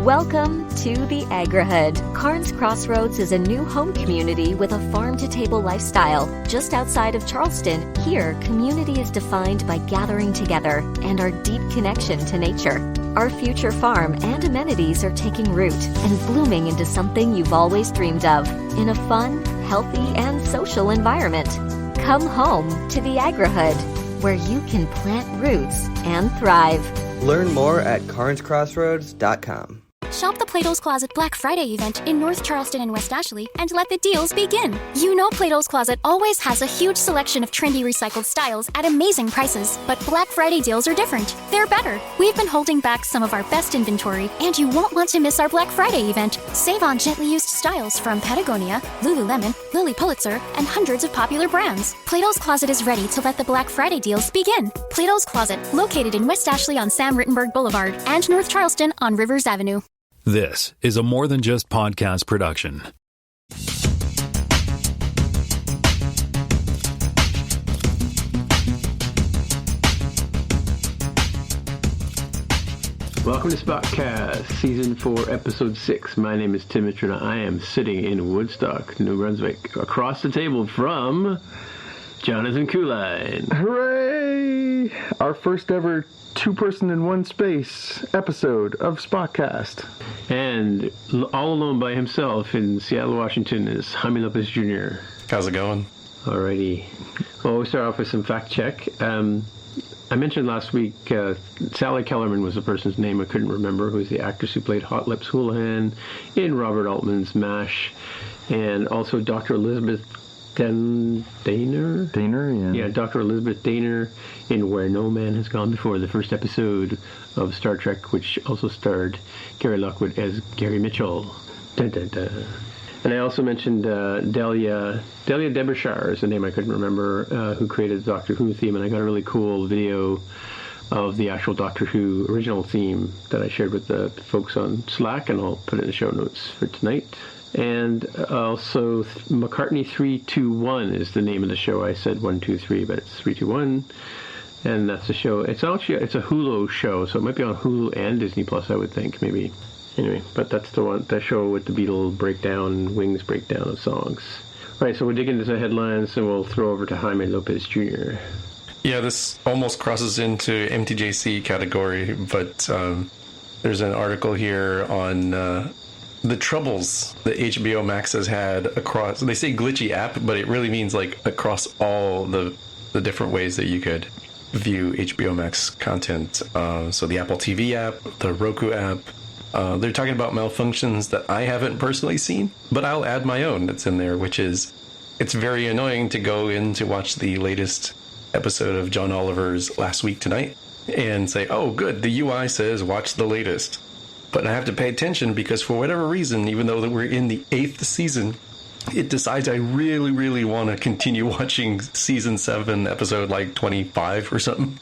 Welcome to the Agrihood. Carnes Crossroads is a new home community with a farm-to-table lifestyle. Just outside of Charleston, here, community is defined by gathering together and our deep connection to nature. Our future farm and amenities are taking root and blooming into something you've always dreamed of in a fun, healthy, and social environment. Come home to the Agrihood, where you can plant roots and thrive. Learn more at carnescrossroads.com. Shop the Plato's Closet Black Friday event in North Charleston and West Ashley and let the deals begin. You know Plato's Closet always has a huge selection of trendy recycled styles at amazing prices, but Black Friday deals are different. They're better. We've been holding back some of our best inventory, and you won't want to miss our Black Friday event. Save on gently used styles from Patagonia, Lululemon, Lilly Pulitzer, and hundreds of popular brands. Plato's Closet is ready to let the Black Friday deals begin. Plato's Closet, located in West Ashley on Sam Rittenberg Boulevard and North Charleston on Rivers Avenue. This is a More Than Just Podcast production. Welcome to Spotcast, Season 4, Episode 6. My name is Tim Mitchell, and I am sitting in Woodstock, New Brunswick, across the table from Jonathan Kuline. Hooray! Our first ever two-person in one space episode of Spotcast. And all alone by himself in Seattle, Washington is Jaime Lopez Jr. How's it going? Alrighty. Well, we'll start off with some fact check. I mentioned last week Sally Kellerman was the person's name I couldn't remember, who's the actress who played Hot Lips Houlihan in Robert Altman's MASH, and also Dr. Elizabeth Daner? Yeah, Dr. Elizabeth Daner in Where No Man Has Gone Before, the first episode of Star Trek, which also starred Gary Lockwood as Gary Mitchell. Dun, dun, dun. And I also mentioned Delia Derbyshire is the name I couldn't remember, who created the Doctor Who theme, and I got a really cool video of the actual Doctor Who original theme that I shared with the folks on Slack, and I'll put it in the show notes for tonight. And also McCartney 321 is the name of the show. I said 123, but it's 321, and that's the show. It's a Hulu show, so it might be on Hulu and Disney Plus, I would think, maybe. Anyway, but that's the one, that show with the Beatle breakdown, Wings breakdown of songs. All right, so we'll dig into the headlines, and we'll throw over to Jaime Lopez Jr. Yeah, this almost crosses into MTJC category, but there's an article here on the troubles that HBO Max has had across, they say glitchy app, but it really means like across all the different ways that you could view HBO Max content. So the Apple TV app, the Roku app, they're talking about malfunctions that I haven't personally seen, but I'll add my own that's in there, which is it's very annoying to go in to watch the latest episode of John Oliver's Last Week Tonight and say, oh, good, the UI says watch the latest. But I have to pay attention because for whatever reason, even though we're in the 8th season, it decides I really, really want to continue watching season 7, episode like 25 or something.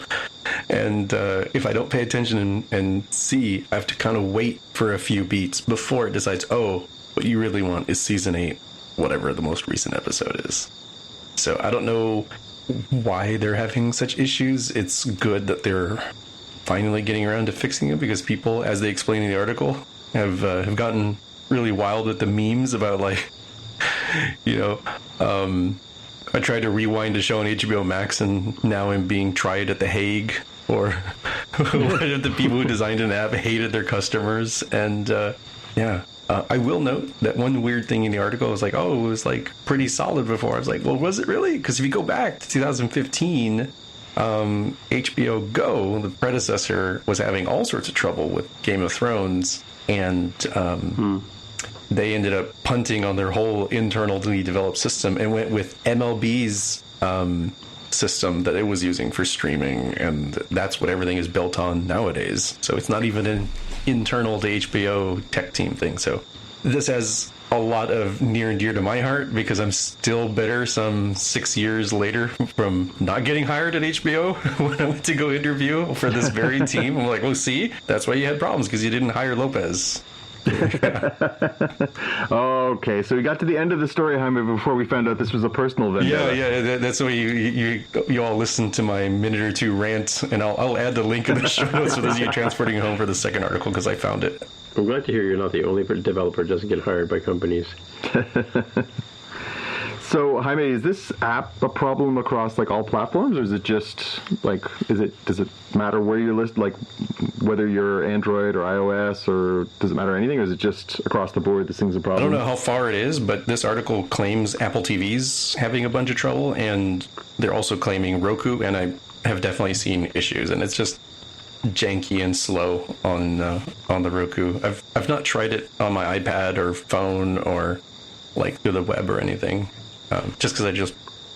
And if I don't pay attention and see, I have to kind of wait for a few beats before it decides, oh, what you really want is season 8, whatever the most recent episode is. So I don't know why they're having such issues. It's good that they're finally getting around to fixing it, because people, as they explain in the article, have gotten really wild with the memes about, like, you know, I tried to rewind a show on HBO Max and now I'm being tried at The Hague, or one of the people who designed an app hated their customers. And I will note that one weird thing in the article was like, oh, it was like pretty solid before. I was like, well, was it really? Because if you go back to 2015, HBO Go, the predecessor, was having all sorts of trouble with Game of Thrones, and they ended up punting on their whole internally developed system and went with MLB's system that it was using for streaming, and that's what everything is built on nowadays. So it's not even an internal to HBO tech team thing. So this has a lot of near and dear to my heart, because I'm still bitter some 6 years later from not getting hired at HBO when I went to go interview for this very team. I'm like, well, see, that's why you had problems, because you didn't hire Lopez. Okay, so we got to the end of the story, Jaime, before we found out this was a personal vendetta. Yeah. That's why you all listen to my minute or two rant, and I'll add the link in the show notes for those of you transporting home for the second article because I found it. I'm glad to hear you're not the only developer who doesn't get hired by companies. So, Jaime, is this app a problem across like all platforms, or is it just like does it matter where you're listed, like whether you're Android or iOS, or does it matter anything, or is it just across the board this thing's a problem? I don't know how far it is, but this article claims Apple TV's having a bunch of trouble, and they're also claiming Roku, and I have definitely seen issues, and it's just janky and slow on the Roku. I've not tried it on my iPad or phone or like through the web or anything. Just because I just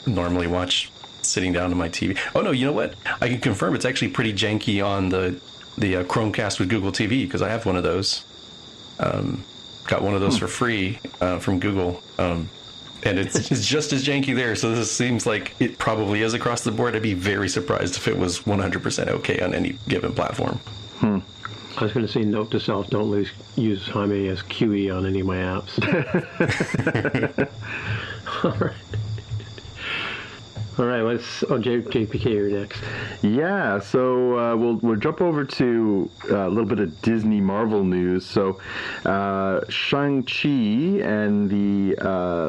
normally watch sitting down to my TV. Oh no, you know what? I can confirm it's actually pretty janky on the Chromecast with Google TV because I have one of those. Got one of those for free from Google, and it's just as janky there. So this seems like it probably is across the board. I'd be very surprised if it was 100% okay on any given platform. I was going to say, note to self, don't use Jaime as QE on any of my apps. All right, JPK, you're next. Yeah, so we'll jump over to a little bit of Disney Marvel news. So Shang-Chi and the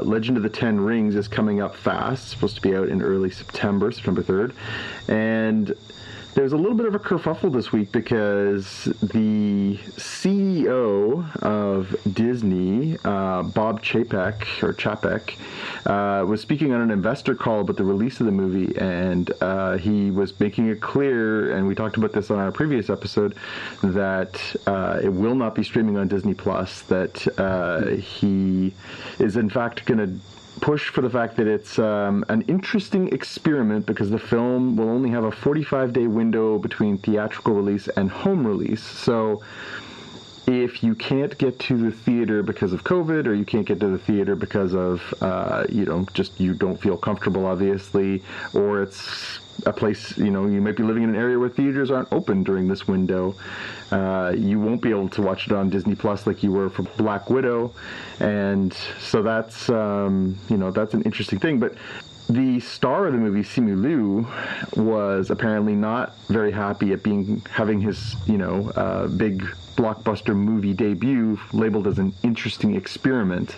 Legend of the Ten Rings is coming up fast. It's supposed to be out in early September 3rd. And there's a little bit of a kerfuffle this week because the CEO of Disney, Bob Chapek, was speaking on an investor call about the release of the movie, and he was making it clear, and we talked about this on our previous episode, that it will not be streaming on Disney Plus, that he is in fact going to push for the fact that it's an interesting experiment because the film will only have a 45-day window between theatrical release and home release. So if you can't get to the theater because of COVID, or you can't get to the theater because of, you don't feel comfortable, obviously, or it's a place, you might be living in an area where theaters aren't open during this window, you won't be able to watch it on Disney Plus like you were for Black Widow. And so that's, that's an interesting thing. But the star of the movie, Simu Liu, was apparently not very happy at having his, big blockbuster movie debut labeled as an interesting experiment.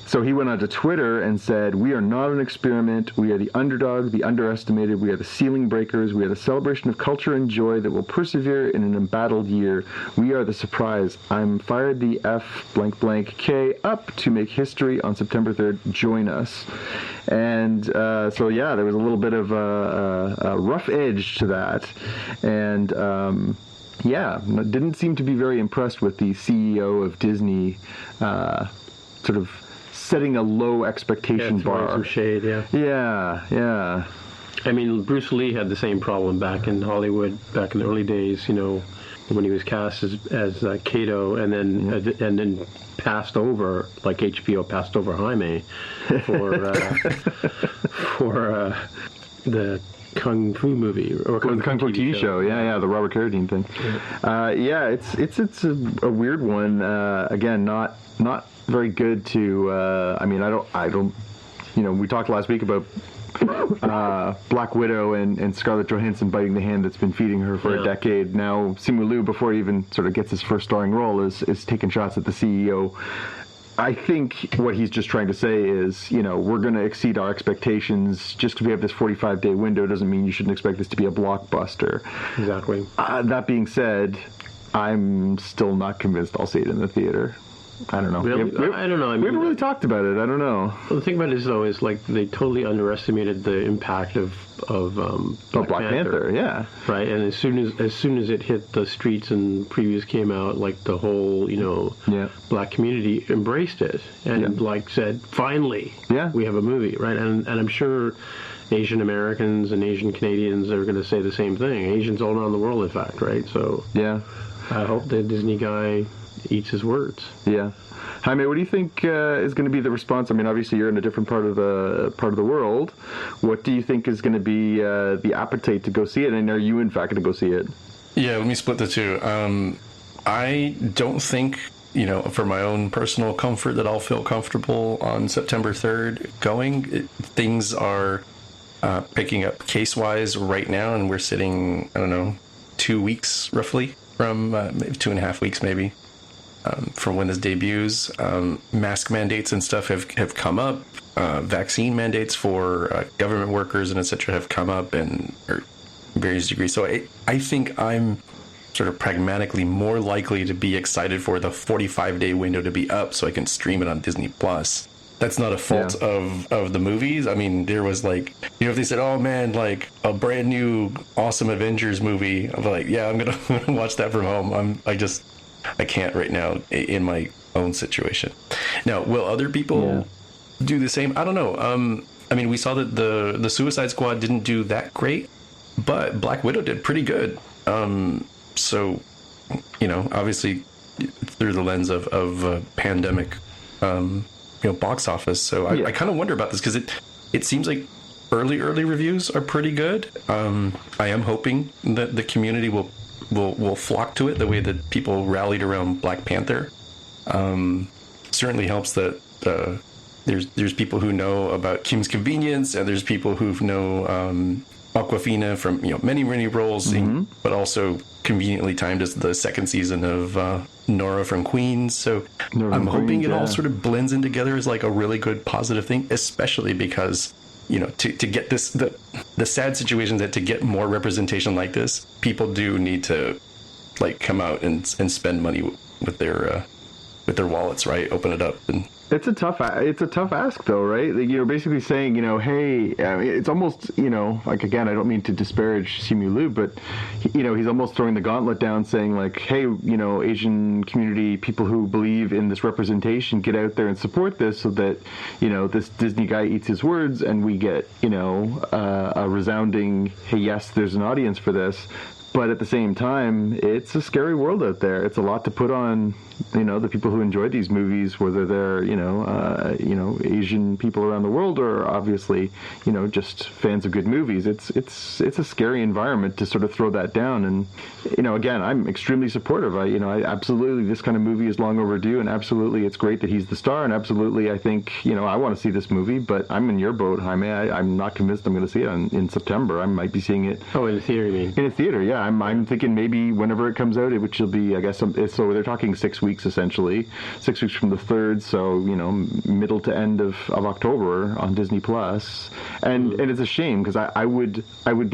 So he went onto Twitter and said, "We are not an experiment. We are the underdog, the underestimated. We are the ceiling breakers. We are the celebration of culture and joy that will persevere in an embattled year. We are the surprise. I'm fired the F_K up to make history on September 3rd. Join us." And there was a little bit of a rough edge to that. And didn't seem to be very impressed with the CEO of Disney sort of setting a low expectation bar. Some shade, Yeah. I mean, Bruce Lee had the same problem back in Hollywood, back in the early days, when he was cast as Kato, and then passed over, like HBO passed over Jaime for the Kung Fu movie or the Kung Fu TV show. Yeah, the Robert Carradine thing. It's a weird one. Again, not very good to. I don't. We talked last week about Black Widow and Scarlett Johansson biting the hand that's been feeding her for a decade. Now Simu Liu, before he even sort of gets his first starring role, is taking shots at the CEO. I think what he's just trying to say is, we're going to exceed our expectations. Just because we have this 45-day window doesn't mean you shouldn't expect this to be a blockbuster. Exactly. That being said, I'm still not convinced I'll see it in the theater. I don't know. I don't know. We haven't really talked about it. I don't know. Well, the thing about it is, though, is like they totally underestimated the impact of Black Panther. Yeah. Right, and as soon as it hit the streets and previews came out, like the whole Black community embraced it and said, finally, we have a movie, right? And I'm sure Asian Americans and Asian Canadians are going to say the same thing. Asians all around the world, in fact, right? So I hope the Disney guy eats his words. Yeah. Jaime, what do you think is going to be the response? I mean, obviously you're in a different part of the world. What do you think is going to be the appetite to go see it? And are you in fact going to go see it? Yeah, let me split the two. I don't think for my own personal comfort, that I'll feel comfortable on September 3rd going. Things are picking up case-wise right now, and we're sitting, 2 weeks roughly from, maybe 2.5 weeks maybe, from when this debuts. Mask mandates and stuff have come up. Vaccine mandates for government workers and etc. have come up in various degrees. So I think I'm sort of pragmatically more likely to be excited for the 45-day window to be up so I can stream it on Disney Plus. That's not a fault of the movies. I mean, there was if they said, oh man, a brand new awesome Avengers movie, I'm like, yeah, I'm gonna watch that from home. I can't right now in my own situation. Now, will other people do the same? I don't know. I mean, we saw that the Suicide Squad didn't do that great, but Black Widow did pretty good. So, obviously through the lens of pandemic, box office. So I kind of wonder about this because it seems like early reviews are pretty good. I am hoping that the community will flock to it the way that people rallied around Black Panther. Certainly helps that there's people who know about Kim's Convenience, and there's people who know Awkwafina from many roles, but also conveniently timed as the second season of Nora from Queens. So I'm hoping it all sort of blends in together as a really good positive thing, especially because to get the sad situation that to get more representation like this, people do need to come out and spend money with their wallets, right? Open it up. And it's a tough ask though, right? You're basically saying, hey, I mean, it's almost, again, I don't mean to disparage Simu Liu, but he's almost throwing the gauntlet down, saying hey, Asian community, people who believe in this representation, get out there and support this, so that this Disney guy eats his words, and we get a resounding, hey, yes, there's an audience for this. But at the same time, it's a scary world out there. It's a lot to put on, the people who enjoy these movies, whether they're, Asian people around the world, or obviously, just fans of good movies. It's a scary environment to sort of throw that down. And, again, I'm extremely supportive. I absolutely, this kind of movie is long overdue, and absolutely, it's great that he's the star. And absolutely, I think, I want to see this movie, but I'm in your boat, Jaime. I'm not convinced I'm going to see it in September. I might be seeing it. Oh, in the theater, you mean? In a theater, yeah. I'm thinking maybe whenever it comes out, which will be, I guess, so they're talking 6 weeks essentially, 6 weeks from the 3rd, so middle to end of October on Disney Plus, and it's a shame because I would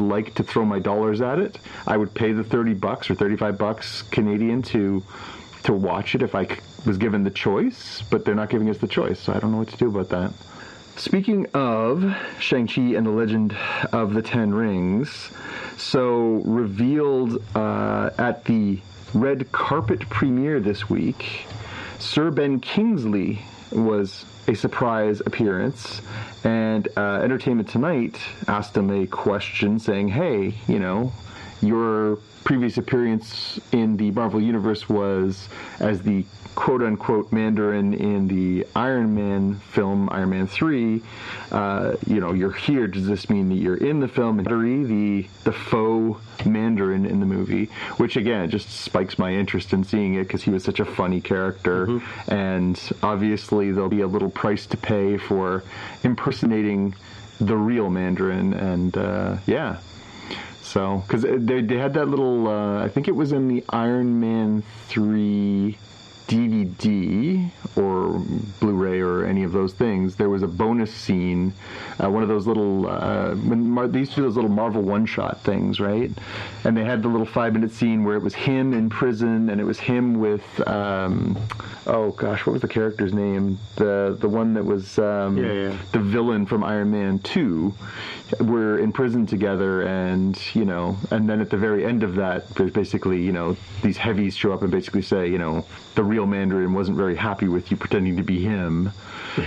like to throw my dollars at it. I would pay the $30 or $35 Canadian to watch it if I was given the choice, but they're not giving us the choice, so I don't know what to do about that. Speaking of Shang-Chi and the Legend of the Ten Rings, so revealed at the red carpet premiere this week, Sir Ben Kingsley was a surprise appearance, and Entertainment Tonight asked him a question saying, hey, your previous appearance in the Marvel Universe was as the quote-unquote Mandarin in the Iron Man film, Iron Man 3. You're here. Does this mean that you're in the film? The faux Mandarin in the movie, which again just spikes my interest in seeing it because he was such a funny character. And obviously there'll be a little price to pay for impersonating the real Mandarin. And so, because they had that little, I think it was in the Iron Man 3 DVD or Blu-ray or any of those things, there was a bonus scene, one of those little, they used to do those little Marvel one-shot things, right? And they had the little 5-minute scene where it was him in prison, and it was him with, oh gosh, what was the character's name? The one that was the villain from Iron Man 2, were in prison together, and, and then at the very end of that, there's basically, these heavies show up and basically say, the real Mandarin wasn't very happy with you pretending to be him.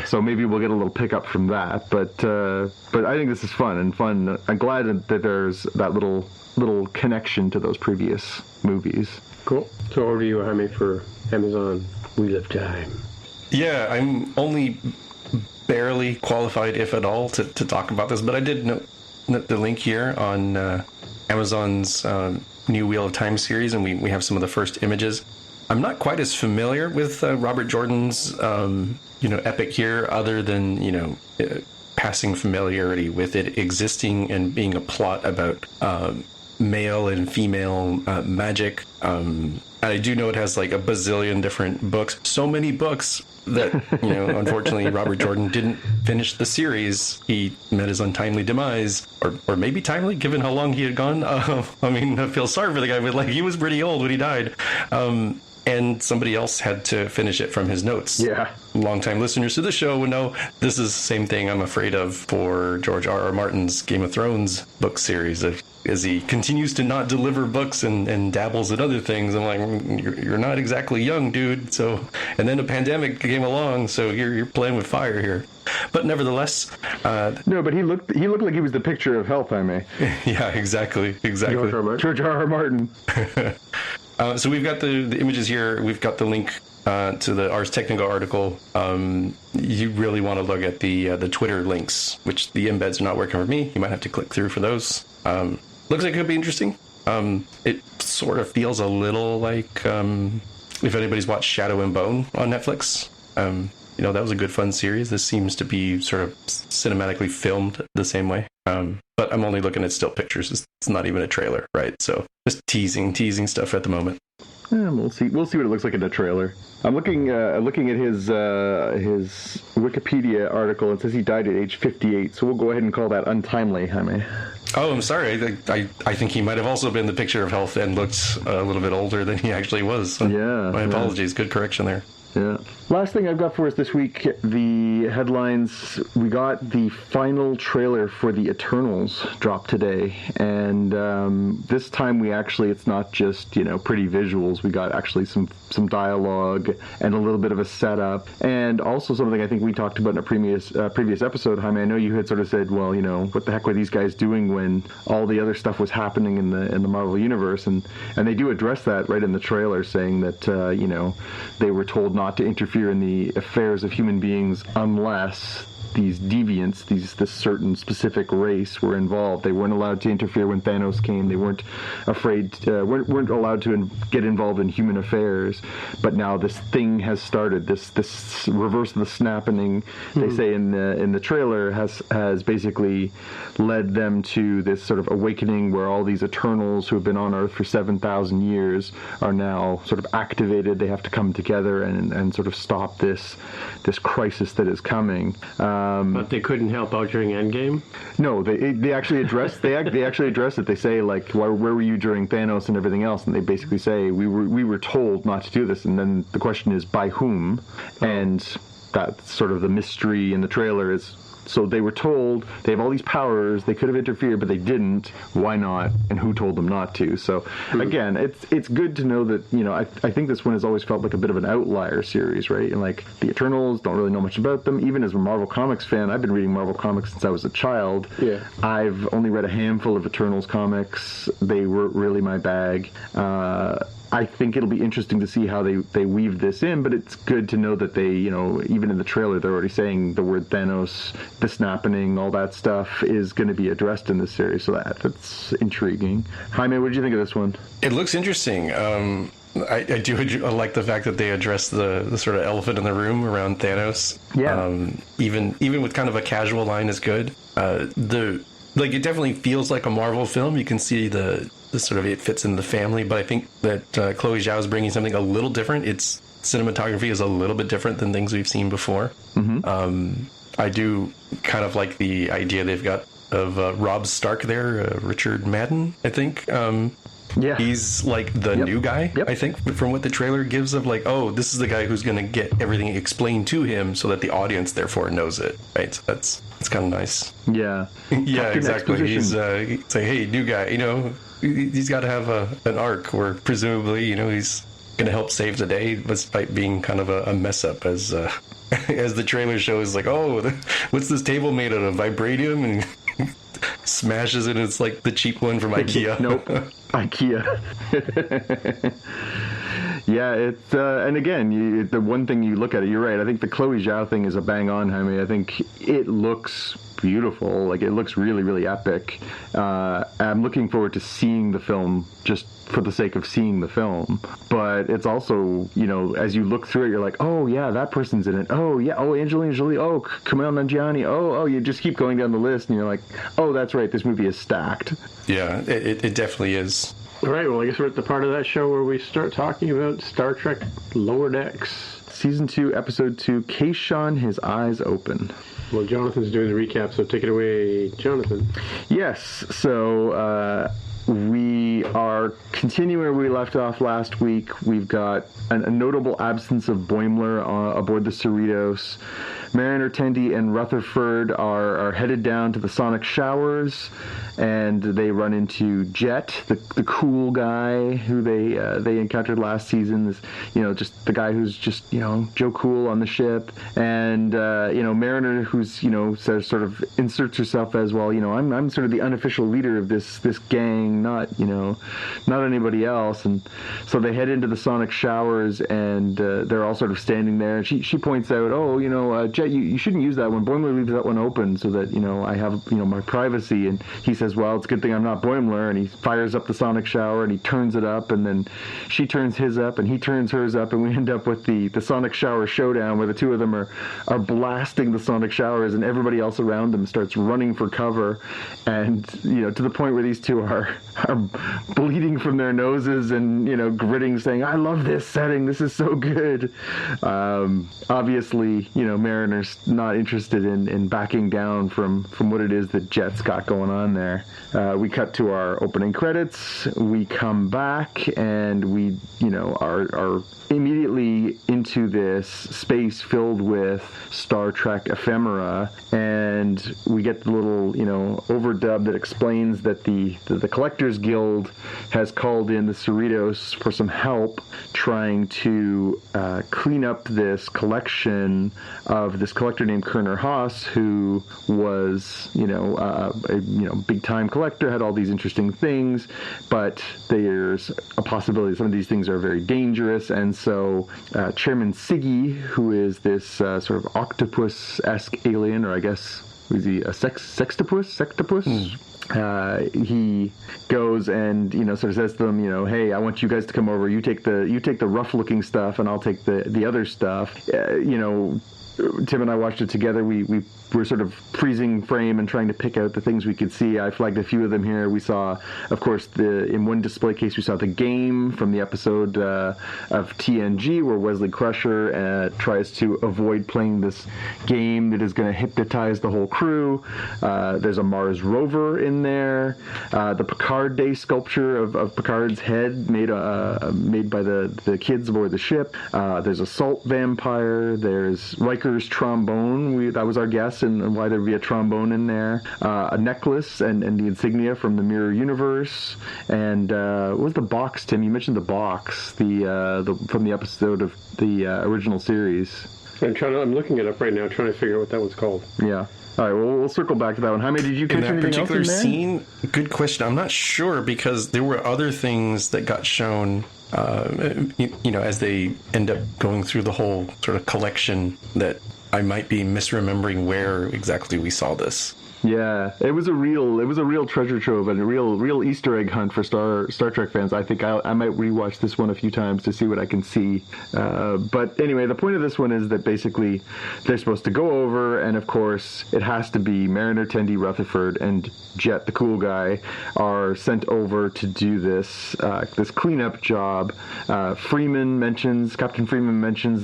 So maybe we'll get a little pickup from that. But I think this is fun. I'm glad that there's that little connection to those previous movies. Cool. So over to you, Jaime, for Amazon Wheel of Time. Yeah, I'm only barely qualified, if at all, to talk about this, but I did note the link here on Amazon's new Wheel of Time series, and we have some of the first images. I'm not quite as familiar with Robert Jordan's, epic here, other than, passing familiarity with it existing and being a plot about male and female magic. I do know it has like a bazillion different books. So many books that, unfortunately, Robert Jordan didn't finish the series. He met his untimely demise, or maybe timely, given how long he had gone. I feel sorry for the guy, but he was pretty old when he died. And somebody else had to finish it from his notes. Yeah. Longtime listeners to the show would know this is the same thing I'm afraid of for George R.R. Martin's Game of Thrones book series. As he continues to not deliver books and dabbles in other things, I'm like, you're not exactly young, dude. So, and then a pandemic came along, so you're playing with fire here. But nevertheless, no, but he looked like he was the picture of health, I may. Yeah, exactly. George R.R. Martin. So we've got the images here. We've got the link to the Ars Technica article. You really want to look at the Twitter links, which the embeds are not working for me. You might have to click through for those. Looks like it could be interesting. It sort of feels a little like if anybody's watched Shadow and Bone on Netflix. That was a good fun series. This seems to be sort of cinematically filmed the same way. But I'm only looking at still pictures. It's not even a trailer, right? So just teasing stuff at the moment. We'll see what it looks like in the trailer. I'm looking at his Wikipedia article. It says he died at age 58. So we'll go ahead and call that untimely, Jaime. Oh, I'm sorry. I think he might have also been the picture of health and looked a little bit older than he actually was. So my apologies. Good correction there. Yeah. Last thing I've got for us this week, the headlines. We got the final trailer for the Eternals dropped today, and this time it's not just pretty visuals. We got actually some dialogue and a little bit of a setup, and also something I think we talked about in a previous episode. Jaime, I know you had sort of said, well, what the heck were these guys doing when all the other stuff was happening in the Marvel universe, and they do address that right in the trailer, saying that they were told not to interfere in the affairs of human beings unless these deviants, this certain specific race were involved. They weren't allowed to interfere when Thanos came. They weren't weren't allowed to get involved in human affairs. But now this thing has started. This reverse of the snapping, they say in the trailer, has basically led them to this sort of awakening where all these Eternals who have been on Earth for 7,000 years are now sort of activated. They have to come together and sort of stop this crisis that is coming. But they couldn't help out during Endgame? No, they actually address they actually address it. They say, like, where were you during Thanos and everything else? And they basically say we were told not to do this. And then the question is, by whom? And that's sort of the mystery in the trailer is. So they were told they have all these powers. They could have interfered, but they didn't. Why not? And who told them not to? So again, it's good to know that I think this one has always felt like a bit of an outlier series, right? And like the Eternals, don't really know much about them. Even as a Marvel Comics fan, I've been reading Marvel Comics since I was a child. Yeah, I've only read a handful of Eternals comics. They weren't really my bag. I think it'll be interesting to see how they weave this in, but it's good to know that they, even in the trailer, they're already saying the word Thanos, the snapping, all that stuff is going to be addressed in this series, so that's intriguing. Jaime, what did you think of this one? It looks interesting. I do like the fact that they address the sort of elephant in the room around Thanos. Yeah. Even with kind of a casual line is good. It definitely feels like a Marvel film. You can see the sort of it fits in the family, but I think that Chloe Zhao is bringing something a little different. Its cinematography is a little bit different than things we've seen before. Mm-hmm. I do kind of like the idea they've got of Rob Stark there, Richard Madden, I think. Yeah, he's like the new guy, I think, from what the trailer gives of like, oh, this is the guy who's going to get everything explained to him so that the audience therefore knows it, right? So that's kind of nice. Yeah. Yeah, exactly. He's like, hey, new guy, he's got to have an arc where presumably, he's going to help save the day despite being kind of a mess up as the trailer shows, like, oh, what's this table made out of? Vibranium? And smashes it, and it's like the cheap one from IKEA. Nope. IKEA. Yeah, it's and again, the one thing you look at it, you're right. I think the Chloe Zhao thing is a bang on, Jaime. I think it looks beautiful. Like, it looks really, really epic. I'm looking forward to seeing the film just for the sake of seeing the film. But it's also, you know, as you look through it, you're like, oh yeah, that person's in it. Oh yeah, oh Angelina Jolie. Oh Kumail Nanjiani. Oh, you just keep going down the list, and you're like, oh, that's right, this movie is stacked. Yeah, it definitely is. All right, well, I guess we're at the part of that show where we start talking about Star Trek Lower Decks. Season 2, Episode 2, Kayshon, His Eyes Open. Well, Jonathan's doing the recap, so take it away, Jonathan. Yes, so we are continuing where we left off last week. We've got a notable absence of Boimler aboard the Cerritos. Mariner, Tendi, and Rutherford are headed down to the Sonic Showers, and they run into Jet, the cool guy who they encountered last season. This, you know, just the guy who's just, you know, Joe Cool on the ship, and you know, Mariner, who's, you know, sort of inserts herself as, well, you know, I'm sort of the unofficial leader of this gang, not anybody else. And so they head into the Sonic Showers, and they're all sort of standing there. And she points out, oh, you know, Jet, you shouldn't use that one. Boimler leaves that one open so that, you know, I have, you know, my privacy. And he says, well, it's a good thing I'm not Boimler. And he fires up the Sonic Shower, and he turns it up, and then she turns his up, and he turns hers up, and we end up with the Sonic Shower showdown, where the two of them are blasting the Sonic Showers, and everybody else around them starts running for cover. And, you know, to the point where these two are bleeding from their noses and, you know, gritting, saying, I love this setting, this is so good. Obviously, you know, Mariner's not interested in backing down from what it is that Jet's got going on there. We cut to our opening credits, we come back, and we, you know, are immediately into this space filled with Star Trek ephemera, and we get the little, you know, overdub that explains that the Collectors Guild has called in the Cerritos for some help trying to clean up this collection of this collector named Kerner Haas, who was, you know, a big time collector, had all these interesting things, but there's a possibility some of these things are very dangerous. And so Chairman Siggy, who is this sort of octopus-esque alien, or I guess, was he a sextopus? He goes and, you know, sort of says to them, you know, hey, I want you guys to come over. You take the rough-looking stuff, and I'll take the other stuff. You know, Tim and I watched it together. We were sort of freezing frame and trying to pick out the things we could see. I flagged a few of them here. We saw, of course, in one display case, we saw the game from the episode of TNG, where Wesley Crusher tries to avoid playing this game that is going to hypnotize the whole crew. There's a Mars rover in there. The Picard Day sculpture of Picard's head made by the kids aboard the ship. There's a salt vampire. There's Riker's trombone. That was our guess, and why there'd be a trombone in there. A necklace and the insignia from the Mirror Universe. And what was the box, Tim? You mentioned the box, from the episode of the original series. I'm looking it up right now, trying to figure out what that one's called. Yeah. All right, well, we'll circle back to that one. Jaime, did you catch anything else in that particular scene? Good question. I'm not sure, because there were other things that got shown, you know, as they end up going through the whole sort of collection, that I might be misremembering where exactly we saw this. Yeah, it was a real treasure trove and a real Easter egg hunt for Star Trek fans. I think I might rewatch this one a few times to see what I can see. But anyway, the point of this one is that basically they're supposed to go over, and of course it has to be Mariner, Tendi, Rutherford, and Jet, the cool guy, are sent over to do this cleanup job. Captain Freeman mentions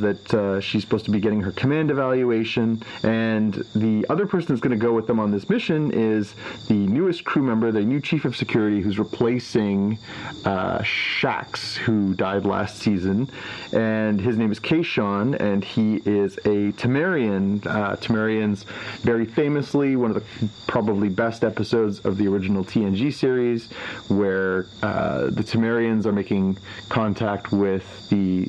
that she's supposed to be getting her command evaluation, and the other person that's going to go with them on this mission is the newest crew member, the new chief of security, who's replacing Shax, who died last season, and his name is Kayshon, and he is a Temerian. Temerians, very famously, one of the probably best episodes of the original TNG series, where the Temerians are making contact with the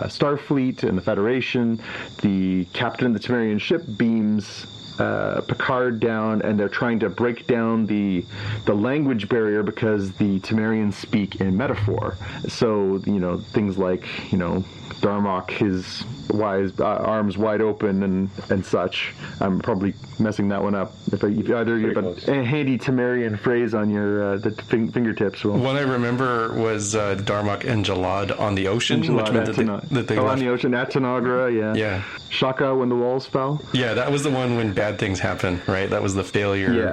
Starfleet and the Federation. The captain of the Temerian ship beams Picard down, and they're trying to break down the language barrier because the Temerians speak in metaphor. So, things like, Darmok, his arms wide open and such. I'm probably messing that one up. If either you have a handy Temerian phrase on your fingertips. Well, one I remember was Darmok and Jalad on the ocean, which meant that they on the ocean at Tanagra, yeah. Yeah. Shaka when the walls fell. Yeah, that was the one when bad things happen, right? That was the failure,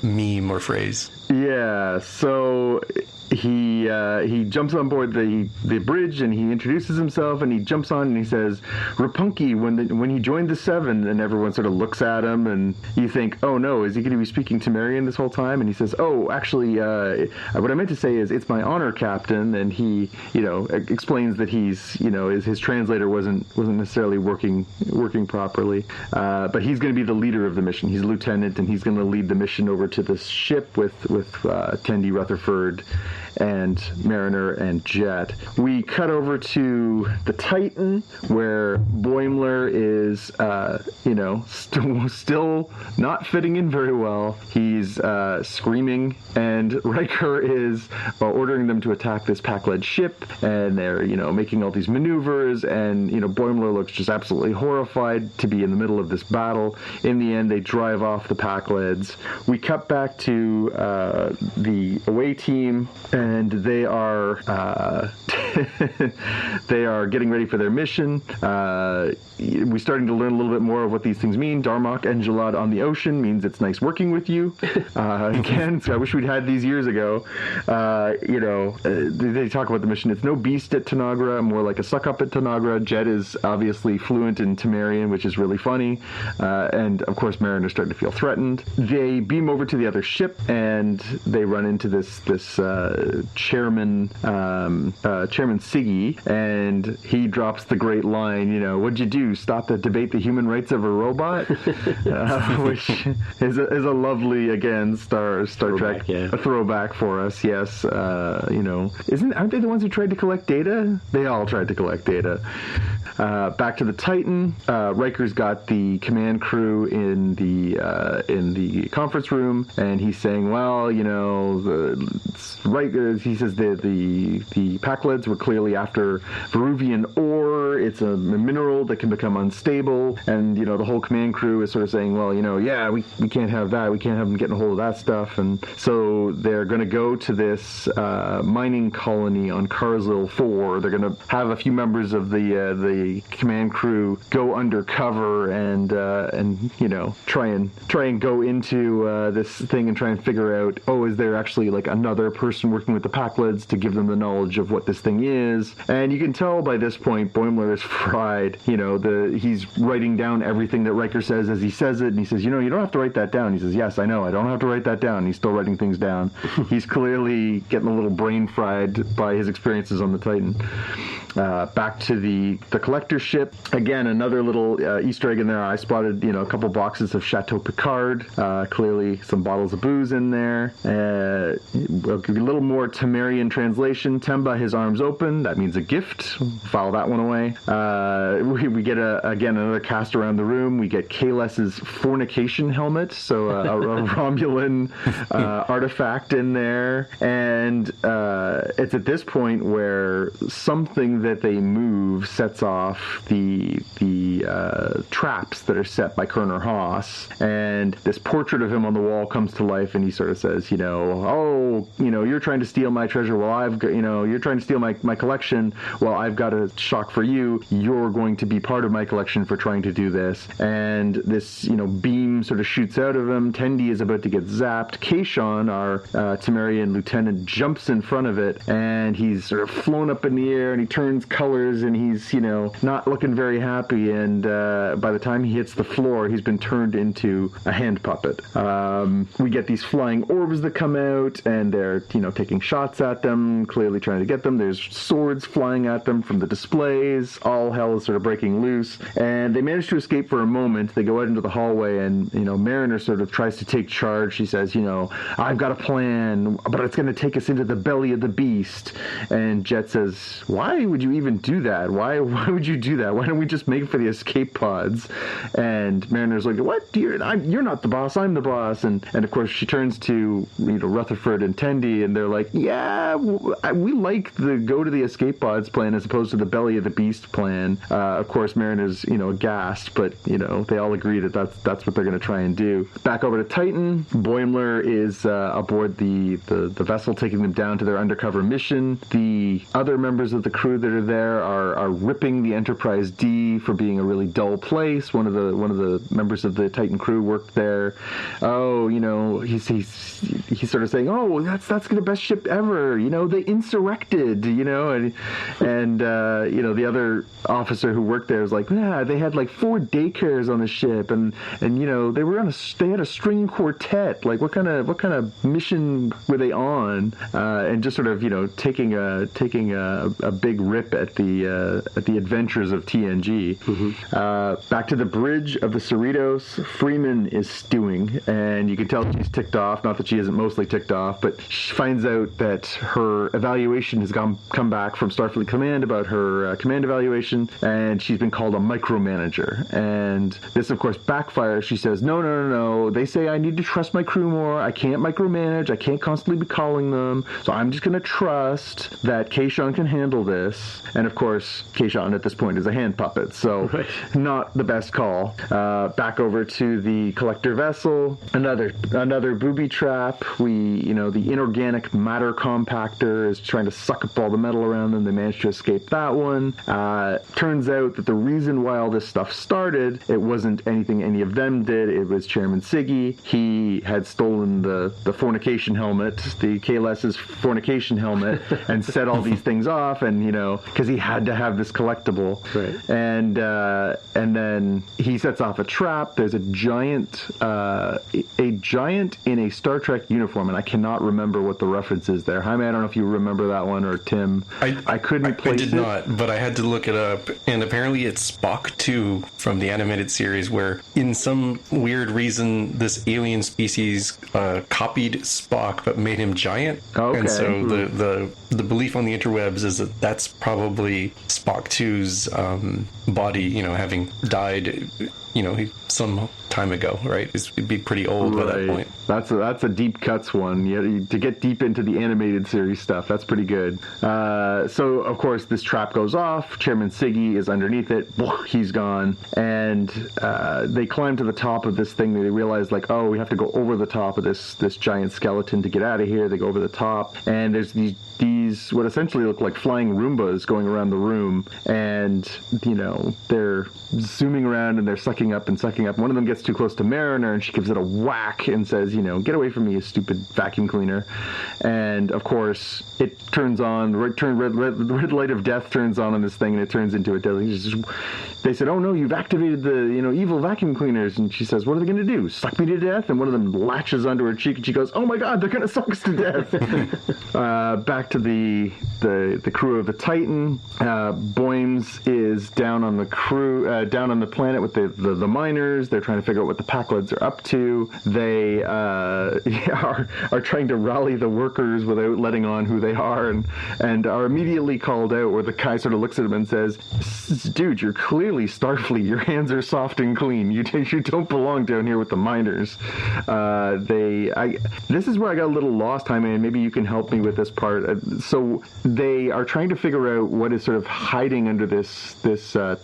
meme or phrase. Yeah, so he jumps on board the bridge and he introduces himself and he jumps on and he says Rapunki when he joined the Seven, and everyone sort of looks at him and you think, oh no, is he going to be speaking Temerian this whole time? And he says, oh, actually, what I meant to say is it's my honor, Captain. And he explains that he's his translator wasn't necessarily working properly, but he's going to be the leader of the mission. He's a lieutenant and he's going to lead the mission over to this ship with Tendi, Rutherford, and Mariner and Jet. We cut over to the Titan, where Boimler is, still not fitting in very well. He's screaming, and Riker is ordering them to attack this pack-led ship, and they're, making all these maneuvers, and, Boimler looks just absolutely horrified to be in the middle of this battle. In the end, they drive off the pack-leds. We cut back to the away team, and they are getting ready for their mission. We're starting to learn a little bit more of what these things mean. Darmok and Jalad on the ocean means it's nice working with you. Again, so I wish we'd had these years ago. They talk about the mission. It's no beast at Tanagra, more like a suck up at Tanagra. Jet is obviously fluent in Temerian, which is really funny. And of course, Mariner's starting to feel threatened. They beam over to the other ship and they run into this Chairman Siggy, and he drops the great line, what'd you do, stop to debate the human rights of a robot? Which is a lovely, again, Star Trek a throwback for us, yes. Aren't they the ones who tried to collect data? They all tried to collect data. Back to the Titan. Riker's got the command crew in the conference room, and he's saying, well, he says the Pakleds were clearly after Veruvian ore. It's a mineral that can become unstable, and the whole command crew is sort of saying, well, we can't have that. We can't have them getting a hold of that stuff, and so they're going to go to this mining colony on Karzil 4. They're going to have a few members of the command crew go undercover and try and go into this thing and try and figure out, is there actually like another person working with the Pakleds to give them the knowledge of what this thing is? And you can tell by this point Boimler is fried. He's writing down everything that Riker says as he says it, and he says, you don't have to write that down. He says, yes, I know, I don't have to write that down. And he's still writing things down. He's clearly getting a little brain fried by his experiences on the Titan. Back to the collector ship. Again, another little Easter egg in there. I spotted, a couple boxes of Chateau Picard. Clearly some bottles of booze in there. We'll give you a little more Temerian translation. Temba, his arms open. That means a gift. File that one away. We get, again, another cast around the room. We get Kales's fornication helmet. So a Romulan artifact in there. And it's at this point where something that they move sets off the traps that are set by Colonel Haas, and this portrait of him on the wall comes to life, and he sort of says, you're trying to steal my treasure, you're trying to steal my collection, well, I've got a shock for you, you're going to be part of my collection for trying to do this. And this beam sort of shoots out of him. Tendi is about to get zapped. Kayshon, our Temerian lieutenant, jumps in front of it, and he's sort of flown up in the air, and he turns colors, and he's not looking very happy, and by the time he hits the floor, he's been turned into a hand puppet. We get these flying orbs that come out, and they're taking taking shots at them, clearly trying to get them. There's swords flying at them from the displays. All hell is sort of breaking loose. And they manage to escape for a moment. They go out into the hallway, and, Mariner sort of tries to take charge. She says, I've got a plan, but it's going to take us into the belly of the beast. And Jet says, why would you even do that? Why would you do that? Why don't we just make for the escape pods? And Mariner's like, what? You're not the boss. I'm the boss. And of course, she turns to, Rutherford and Tendi, and they're like, yeah, we like the go to the escape pods plan as opposed to the belly of the beast plan. Of course, Mariner's, aghast, but, they all agree that that's what they're going to try and do. Back over to Titan, Boimler is aboard the vessel, taking them down to their undercover mission. The other members of the crew that are there are ripping the Enterprise D for being a really dull place. One of the members of the Titan crew worked there. Oh, he's sort of saying, oh, that's the best ship ever. They insurrected. And the other officer who worked there was like, yeah, they had like 4 daycares on the ship, and they had a string quartet. Like, what kind of mission were they on? And just sort of taking a big rip at the adventures of TNG. Mm-hmm. Back to the bridge of the Cerritos, Freeman is stewing, and you can tell she's ticked off. Not that she isn't mostly ticked off, but she finds out that her evaluation has come back from Starfleet Command about her command evaluation, and she's been called a micromanager. And this, of course, backfires. She says, no. They say I need to trust my crew more. I can't micromanage. I can't constantly be calling them. So I'm just going to trust that Kayshon can handle this. And of course, Kayshon at this point is a hand puppet, so not the best call. Back over to the collector vessel, another booby trap. The inorganic matter compactor is trying to suck up all the metal around them. They managed to escape that one. Turns out that the reason why all this stuff started, it wasn't anything any of them did. It was Chairman Siggy. He had stolen the fornication helmet, the KLS's fornication helmet, and set all these things off, and because he had to have this collectible. Right. And then he sets off a trap. There's a giant in a Star Trek uniform, and I cannot remember what the reference is there. Jaime, I don't know if you remember that one, or Tim. I couldn't place it. I did not, but I had to look it up, and apparently it's Spock 2 from the animated series, where in some weird reason this alien species copied Spock but made him giant. Okay. And so the belief on the interwebs is that that's probably Spock 2's body, having died, some time ago, right? It'd be pretty old by that point. That's a deep cuts one. To get deep into the animated series stuff, that's pretty good. So, of course, this trap goes off. Chairman Siggy is underneath it. He's gone. And they climb to the top of this thing. They realize, like, oh, we have to go over the top of this giant skeleton to get out of here. They go over the top. And there's these what essentially look like flying Roombas going around the room. And, they're zooming around and they're sucking up. One of them gets too close to Mariner, and she gives it a whack and says, get away from me, you stupid vacuum cleaner. And of course, it turns on, the red light of death turns on this thing, and it turns into a deadly. They said, oh no, you've activated the evil vacuum cleaners. And she says, what are they going to do? Suck me to death? And one of them latches onto her cheek, and she goes, oh my god, they're going to suck us to death. Back to the crew of the Titan. Boims is down on the crew, down on the planet with the miners. They're trying to figure out what the Packlids are up to. They are trying to rally the workers without letting on who they are, and are immediately called out, where the guy sort of looks at him and says, dude, you're clearly Starfleet. Your hands are soft and clean. You don't belong down here with the miners. This is where I got a little lost, Jaime, and maybe you can help me with this part. So they are trying to figure out what is sort of hiding under this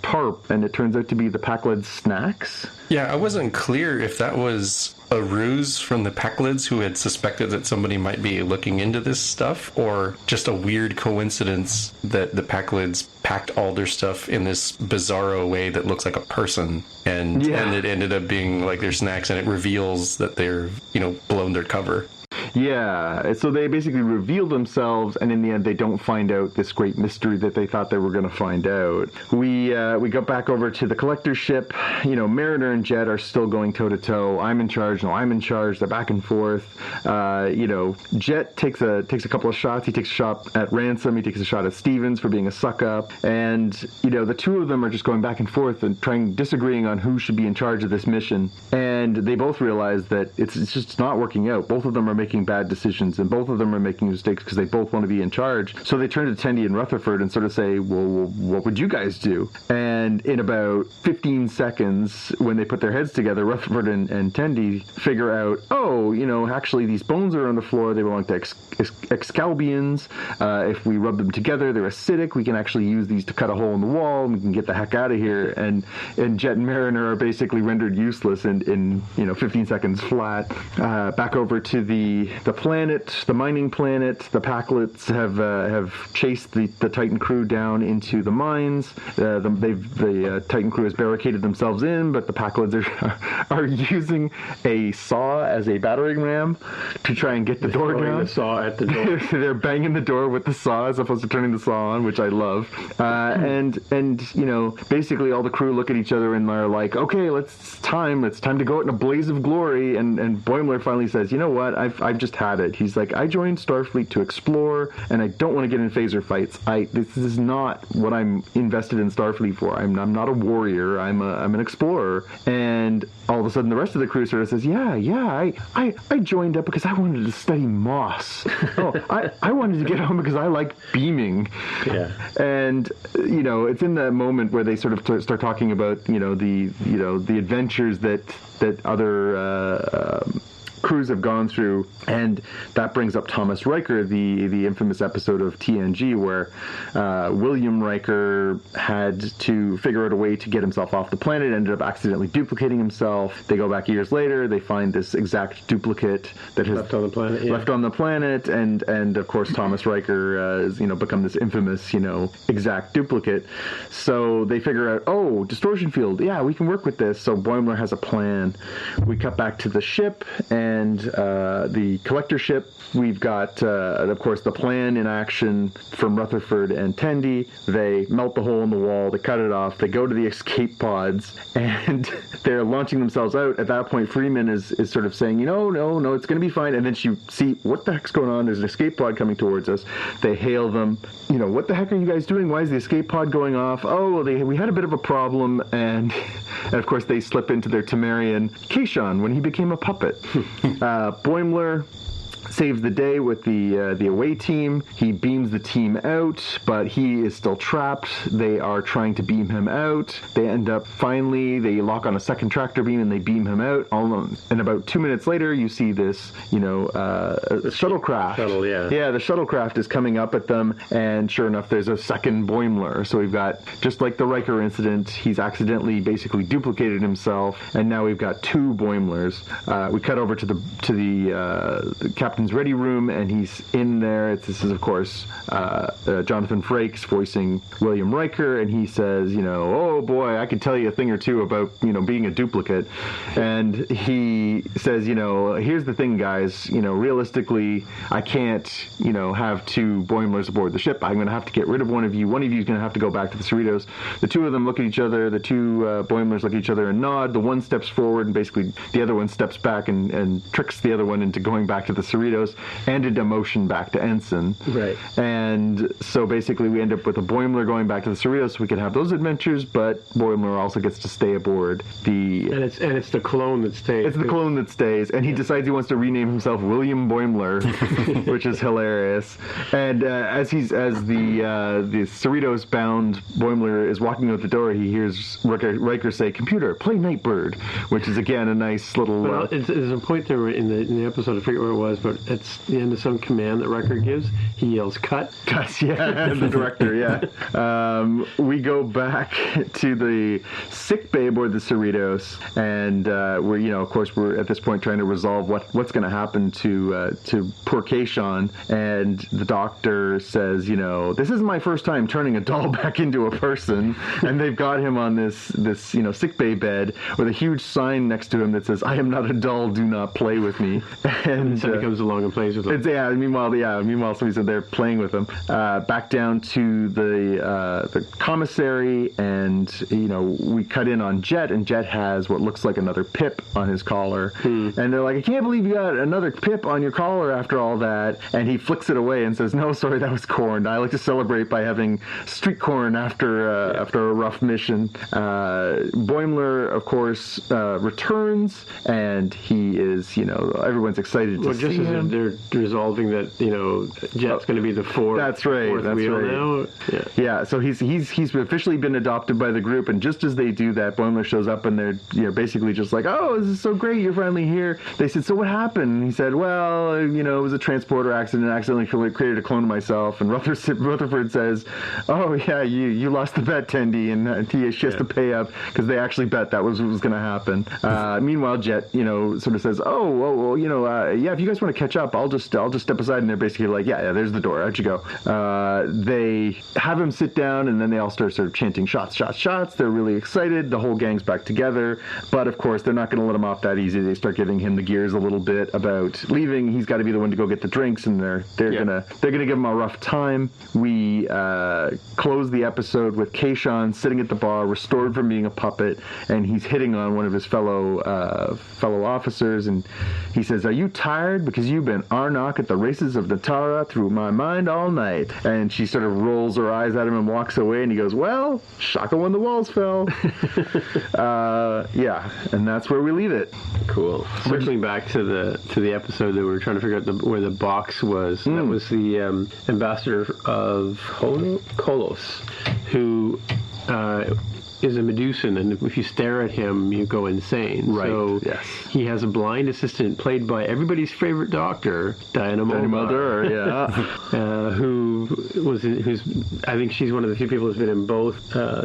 tarp, and it turns out to be the Packlids snacks. Yeah, I wasn't clear if that was a ruse from the Packlids who had suspected that somebody might be looking into this stuff, or just a weird coincidence that the Packlids packed all their stuff in this bizarro way that looks like a person, and it ended up being like their snacks, and it reveals that they're blown their cover. Yeah, so they basically reveal themselves, and in the end, they don't find out this great mystery that they thought they were going to find out. We go back over to the collector ship. Mariner and Jet are still going toe to toe. I'm in charge. No, I'm in charge. They're back and forth. Jet takes a couple of shots. He takes a shot at Ransom. He takes a shot at Stevens for being a suck up, and the two of them are just going back and forth and disagreeing on who should be in charge of this mission. And they both realize that it's just not working out. Both of them are making bad decisions, and both of them are making mistakes because they both want to be in charge. So they turn to Tendi and Rutherford and sort of say, well, what would you guys do? And in about 15 seconds, when they put their heads together, Rutherford and Tendi figure out, actually these bones are on the floor. They belong to Excalbians. If we rub them together, they're acidic. We can actually use these to cut a hole in the wall, and we can get the heck out of here. And Jet and Mariner are basically rendered useless in 15 seconds flat. Back over to the planet, the mining planet. The Packlets have chased the Titan crew down into the mines. The Titan crew has barricaded themselves in, but the Packlets are using a saw as a battering ram to try and get the door down. The saw at the door. They're banging the door with the saw as opposed to turning the saw on, which I love. And basically all the crew look at each other and are like, okay, it's time to go out in a blaze of glory. And Boimler finally says, you know what, I've just had it. He's like, I joined Starfleet to explore, and I don't want to get in phaser fights. This is not what I'm invested in Starfleet for. I'm not a warrior. I'm an explorer. And all of a sudden the rest of the crew sort of says, I joined up because I wanted to study moss. I wanted to get home because I like beaming. Yeah. And it's in that moment where they sort of start talking about the adventures that other crews have gone through, and that brings up Thomas Riker, the infamous episode of TNG where William Riker had to figure out a way to get himself off the planet, ended up accidentally duplicating himself. They go back years later, they find this exact duplicate that has left on the planet, and of course Thomas Riker has become this infamous exact duplicate. So they figure out, distortion field, yeah, we can work with this. So Boimler has a plan. We cut back to the ship and the collector ship. We've got, of course, the plan in action from Rutherford and Tendi. They melt the hole in the wall, they cut it off, they go to the escape pods, and they're launching themselves out. At that point, Freeman is sort of saying, no, it's going to be fine. And then she see, what the heck's going on? There's an escape pod coming towards us. They hail them. What the heck are you guys doing? Why is the escape pod going off? We had a bit of a problem, and of course they slip into their Temerian Kayshon when he became a puppet. Boimler saves the day with the away team. He beams the team out, but he is still trapped. They are trying to beam him out. They end up they lock on a second tractor beam and they beam him out. And about 2 minutes later, you see this, shuttlecraft. The shuttlecraft is coming up at them, and sure enough, there's a second Boimler. So we've got, just like the Riker incident, he's accidentally basically duplicated himself, and now we've got two Boimlers. We cut over to the Captain's ready room, and he's in there. This is, of course, Jonathan Frakes voicing William Riker, and he says, oh boy, I could tell you a thing or two about, being a duplicate. And he says, here's the thing, guys, realistically, I can't, have two Boimlers aboard the ship. I'm going to have to get rid of one of you. One of you is going to have to go back to the Cerritos. The two of them look at each other. The two Boimlers look at each other and nod. The one steps forward, and basically the other one steps back and tricks the other one into going back to the Cerritos and a demotion back to Ensign. Right. And so basically we end up with a Boimler going back to the Cerritos so we can have those adventures, but Boimler also gets to stay aboard the... And it's the clone that stays. It's the clone that stays, and he decides he wants to rename himself William Boimler, which is hilarious. And as the Cerritos-bound Boimler is walking out the door, he hears Riker say, "Computer, play Nightbird," which is again a nice little... There's a point there in the episode, I forget where it was, but at the end of some command that Riker gives, he yells, "Cut." Cut, yeah, the director, yeah. We go back to the sick bay aboard the Cerritos, and we're at this point trying to resolve what's going to happen to poor Kayshon, and the doctor says, this isn't my first time turning a doll back into a person, and they've got him on this sick bay bed with a huge sign next to him that says, "I am not a doll, do not play with me." And so he becomes comes along and plays with them. Meanwhile, somebody said they're playing with them. Back down to the commissary, and we cut in on Jet, and Jet has what looks like another pip on his collar, and they're like, I can't believe you got another pip on your collar after all that, and he flicks it away and says, no, sorry, that was corn. I like to celebrate by having street corn after a rough mission. Boimler, of course, returns, and he is, everyone's excited to see him. They're resolving that, Jet's going to be the fourth. That's right. Now. Yeah. So he's officially been adopted by the group, and just as they do that, Boimler shows up, and they're basically just like, oh, this is so great, you're finally here. They said, so what happened? And he said, well, it was a transporter accident. I accidentally created a clone of myself. And Rutherford says, oh yeah, you lost the bet, Tendi, and she has to pay up because they actually bet that was what was going to happen. Meanwhile, Jet, sort of says, well, if you guys want to catch up, I'll just step aside. And they're basically like, yeah, there's the door. Out you go. They have him sit down, and then they all start sort of chanting shots, shots, shots. They're really excited. The whole gang's back together. But of course, they're not going to let him off that easy. They start giving him the gears a little bit about leaving. He's got to be the one to go get the drinks, and they're gonna give him a rough time. We close the episode with Kayshon sitting at the bar, restored from being a puppet, and he's hitting on one of his fellow officers, and he says, "Are you tired? Because you've been Arnok at the races of Natara through my mind all night." And she sort of rolls her eyes at him and walks away, and he goes, "Well, shaka when the walls fell." And that's where we leave it. Cool. Circling back to the episode that we were trying to figure out where the box was. That was the ambassador of Kolos, who is a Medusan, and if you stare at him, you go insane. Right. So yes. He has a blind assistant played by everybody's favorite doctor, Diana Muldaur, who's I think she's one of the few people who's been in both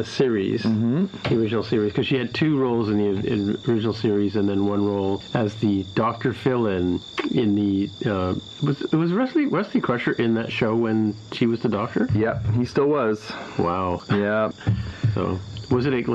series, the original series, because she had two roles in the original series and then one role as the Dr. Fill-in in the was Wesley Crusher in that show when she was the doctor? Yep, he still was. Wow. Yeah. So. Was it a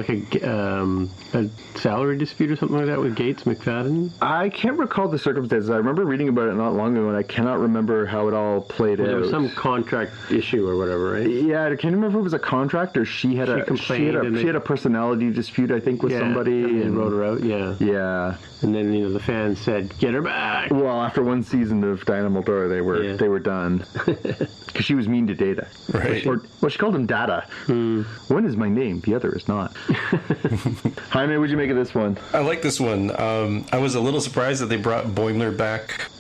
salary dispute or something like that with Gates McFadden? I can't recall the circumstances. I remember reading about it not long ago, and I cannot remember how it all played out. There was some contract issue or whatever, right? Yeah, I can't remember if it was a contract or she had a personality dispute, I think, with somebody. And wrote her out, Yeah. And then, the fans said, "Get her back." Well, after one season of Diana Muldaur, they were done. Because she was mean to Data. Right. She called him Data. One is my name, the other is not. Jaime, what'd you make of this one? I like this one. I was a little surprised that they brought Boimler back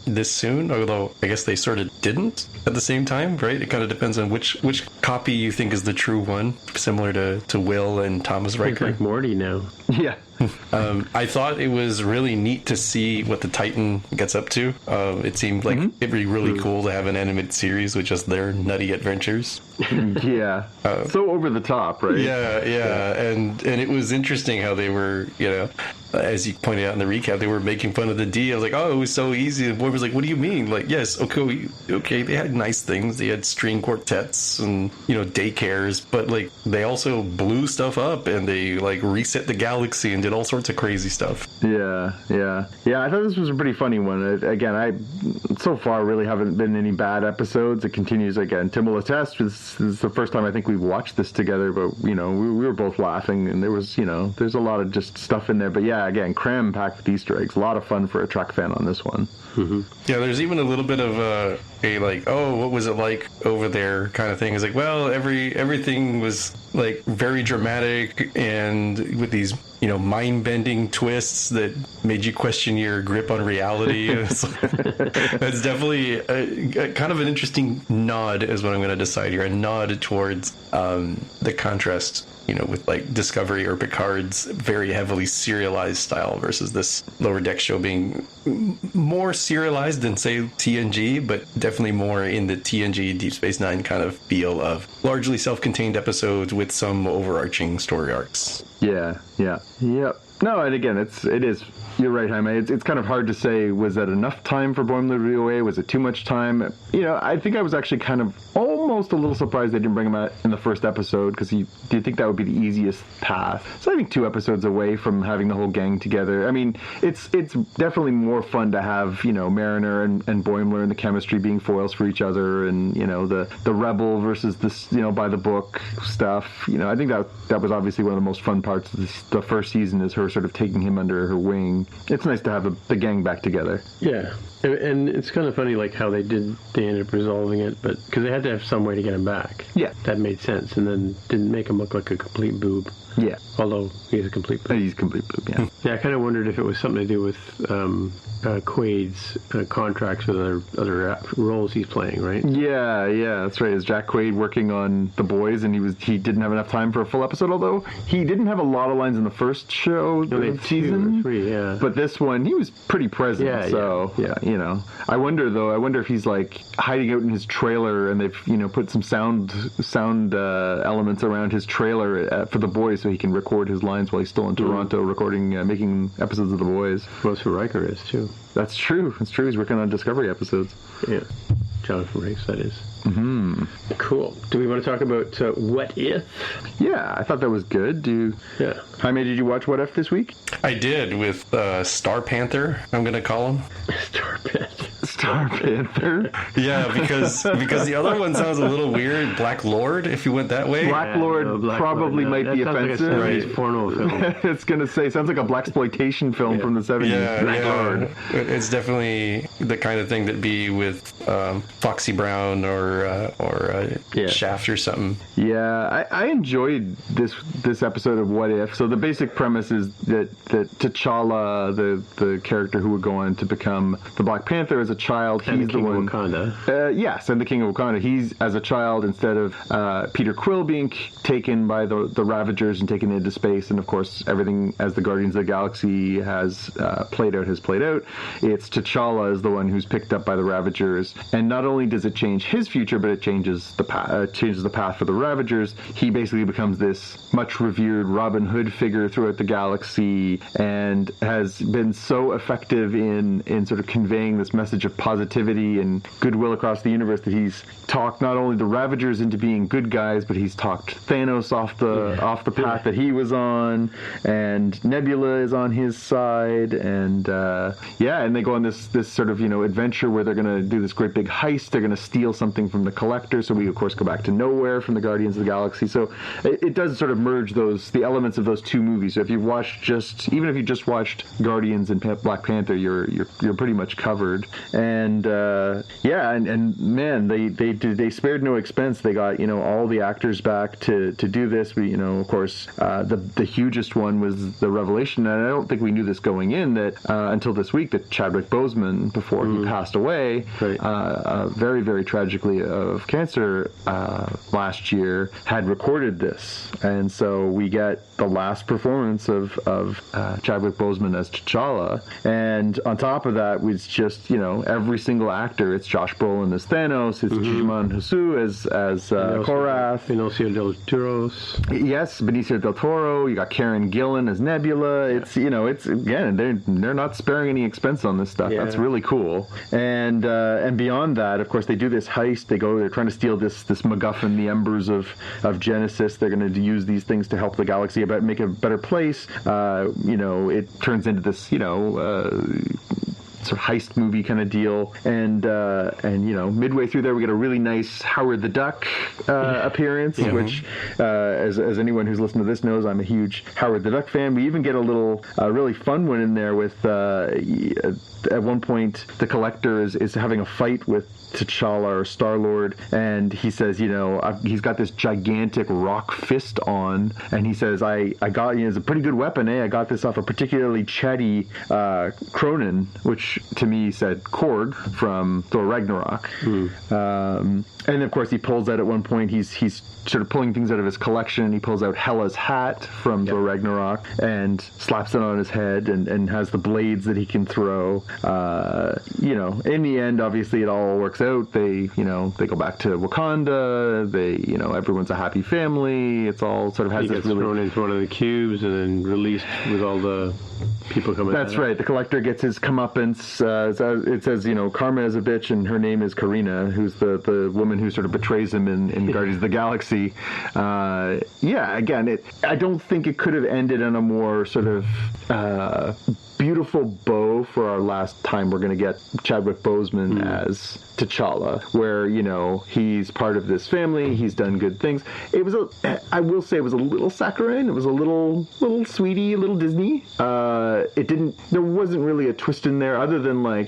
this soon, although I guess they sort of didn't at the same time, right? It kind of depends on which copy you think is the true one, similar to Will and Thomas Riker. It's like Morty now. Yeah. I thought it was really neat to see what the Titan gets up to. It seemed like it'd be really cool to have an animated series with just their nutty adventures. Yeah. So over the top, right? Yeah. And it was interesting how they were, as you pointed out in the recap, they were making fun of the D. I was like, oh, it was so easy. And Boy was like, what do you mean? Like, yes, okay, they had nice things. They had string quartets and, daycares, but, like, they also blew stuff up and they, like, reset the galaxy and did all sorts of crazy stuff. Yeah. I thought this was a pretty funny one. Again, I so far really haven't been any bad episodes. It continues again. Tim will attest. This is the first time I think we've watched this together, but we were both laughing, and there was there's a lot of just stuff in there. But yeah, again, cram packed with Easter eggs. A lot of fun for a Trek fan on this one. Mm-hmm. Yeah, there's even a little bit of a like, oh, what was it like over there kind of thing. It's like, well, everything was like very dramatic and with these mind-bending twists that made you question your grip on reality. It's definitely a kind of an interesting nod is what I'm going to decide here. A nod towards the contrast, with like Discovery or Picard's very heavily serialized style versus this Lower Deck show being more serialized than, say, TNG, but definitely more in the TNG Deep Space Nine kind of feel of largely self-contained episodes with some overarching story arcs. Yeah. Yep. No, and again, it is. You're right, Jaime. It's kind of hard to say. Was that enough time for Boimler to be away? Was it too much time? I think I was actually kind of almost a little surprised they didn't bring him out in the first episode, because do you think that would be the easiest path? So I think 2 episodes away from having the whole gang together. I mean, it's definitely more fun to have Mariner and Boimler and the chemistry being foils for each other, and the rebel versus this by the book stuff. I think that was obviously one of the most fun parts of the first season, is her sort of taking him under her wing. It's nice to have the gang back together. Yeah, and it's kind of funny, like how they ended up resolving it, but because they had to have some way to get him back. Yeah, that made sense, and then didn't make him look like a complete boob. Yeah, although he's a complete boob. He's a complete boob. Yeah. Yeah, I kind of wondered if it was something to do with Quaid's contracts with other roles he's playing, right? Yeah, that's right. Is Jack Quaid working on The Boys, and he didn't have enough time for a full episode, although he didn't have a lot of lines in the first show season. 3, yeah. But this one, he was pretty present. Yeah. I wonder if he's like hiding out in his trailer, and they've put some sound elements around his trailer for The Boys, so he can record his lines while he's still in Toronto recording, making episodes of The Boys. Most for Riker is too. That's true. He's working on Discovery episodes. Yeah. Jonathan Frakes, that is. Mm-hmm. Cool. Do we want to talk about What If? Yeah, I thought that was good. Yeah. Jaime, did you watch What If this week? I did, with Star Panther, I'm going to call him. Star Panther? Yeah, because the other one sounds a little weird. Black Lord, if you went that way. Black Lord probably might be offensive. Like a porno film. It's going to say, sounds like a blaxploitation film from the 70s. Yeah, Lord. It's definitely the kind of thing that'd be with Foxy Brown or Shaft or something. Yeah, I enjoyed this episode of What If. So the basic premise is that T'Challa, the character who would go on to become the Black Panther as a child, and he's the King one. Of Wakanda. Yes, and the King of Wakanda. He's, as a child, instead of Peter Quill being taken by the Ravagers and taken into space, and of course everything as the Guardians of the Galaxy has played out. It's T'Challa is the one who's picked up by the Ravagers, and not only does it change his future, but it changes the path for the Ravagers. He basically becomes this much revered Robin Hood figure throughout the galaxy, and has been so effective in sort of conveying this message of positivity and goodwill across the universe that he's talked not only the Ravagers into being good guys, but he's talked Thanos off the path that he was on, and Nebula is on his side, and and they go on this sort of adventure where they're going to do this great big heist. They're going to steal something from the Collector, so we of course go back to nowhere from the Guardians of the Galaxy. So it does sort of merge the elements of those two movies. So if you even if you just watched Guardians and Black Panther, you're pretty much covered. And and man, they spared no expense. They got all the actors back to do this. We of course the hugest one was the revelation, and I don't think we knew this going in that until this week, that Chadwick Boseman, before he passed away, very, very tragically of cancer last year, had recorded this. And so we get the last performance of Chadwick Boseman as T'Challa. And on top of that was just, every single actor. It's Josh Brolin as Thanos, it's Djimon Hounsou as Korath. Benicio del Toro. Yes, Benicio del Toro. You got Karen Gillan as Nebula. It's, it's again, they're not sparing any expense on this stuff. Yeah. That's really cool. And beyond that, of course, they do this heist. They're trying to steal this MacGuffin, the embers of Genesis. They're going to use these things to help the galaxy make a better place. It turns into this, sort of heist movie kind of deal, and midway through there we get a really nice Howard the Duck appearance, which as anyone who's listened to this knows, I'm a huge Howard the Duck fan. We even get a little really fun one in there with at one point the Collector is having a fight with T'Challa or Star-Lord, and he says, he's got this gigantic rock fist on, and he says, I got, it's a pretty good weapon, I got this off a particularly chatty Cronin, which which to me said Korg from Thor Ragnarok. And of course, he pulls out at one point, he's sort of pulling things out of his collection. He pulls out Hela's hat from Thor Ragnarok and slaps it on his head and has the blades that he can throw. In the end, obviously, it all works out. They go back to Wakanda. Everyone's a happy family. It's all sort of has he this gets really... thrown into one of the cubes and then released with all the people coming. That's right. The Collector gets his comeuppance. It says, Karma is a bitch, and her name is Karina, who's the woman who sort of betrays him in Guardians of the Galaxy. Again, I don't think it could have ended on a more sort of beautiful bow for our last time we're going to get Chadwick Boseman as T'Challa, where, he's part of this family, he's done good things. I will say it was a little saccharine, it was a little sweetie, a little Disney. There wasn't really a twist in there other than a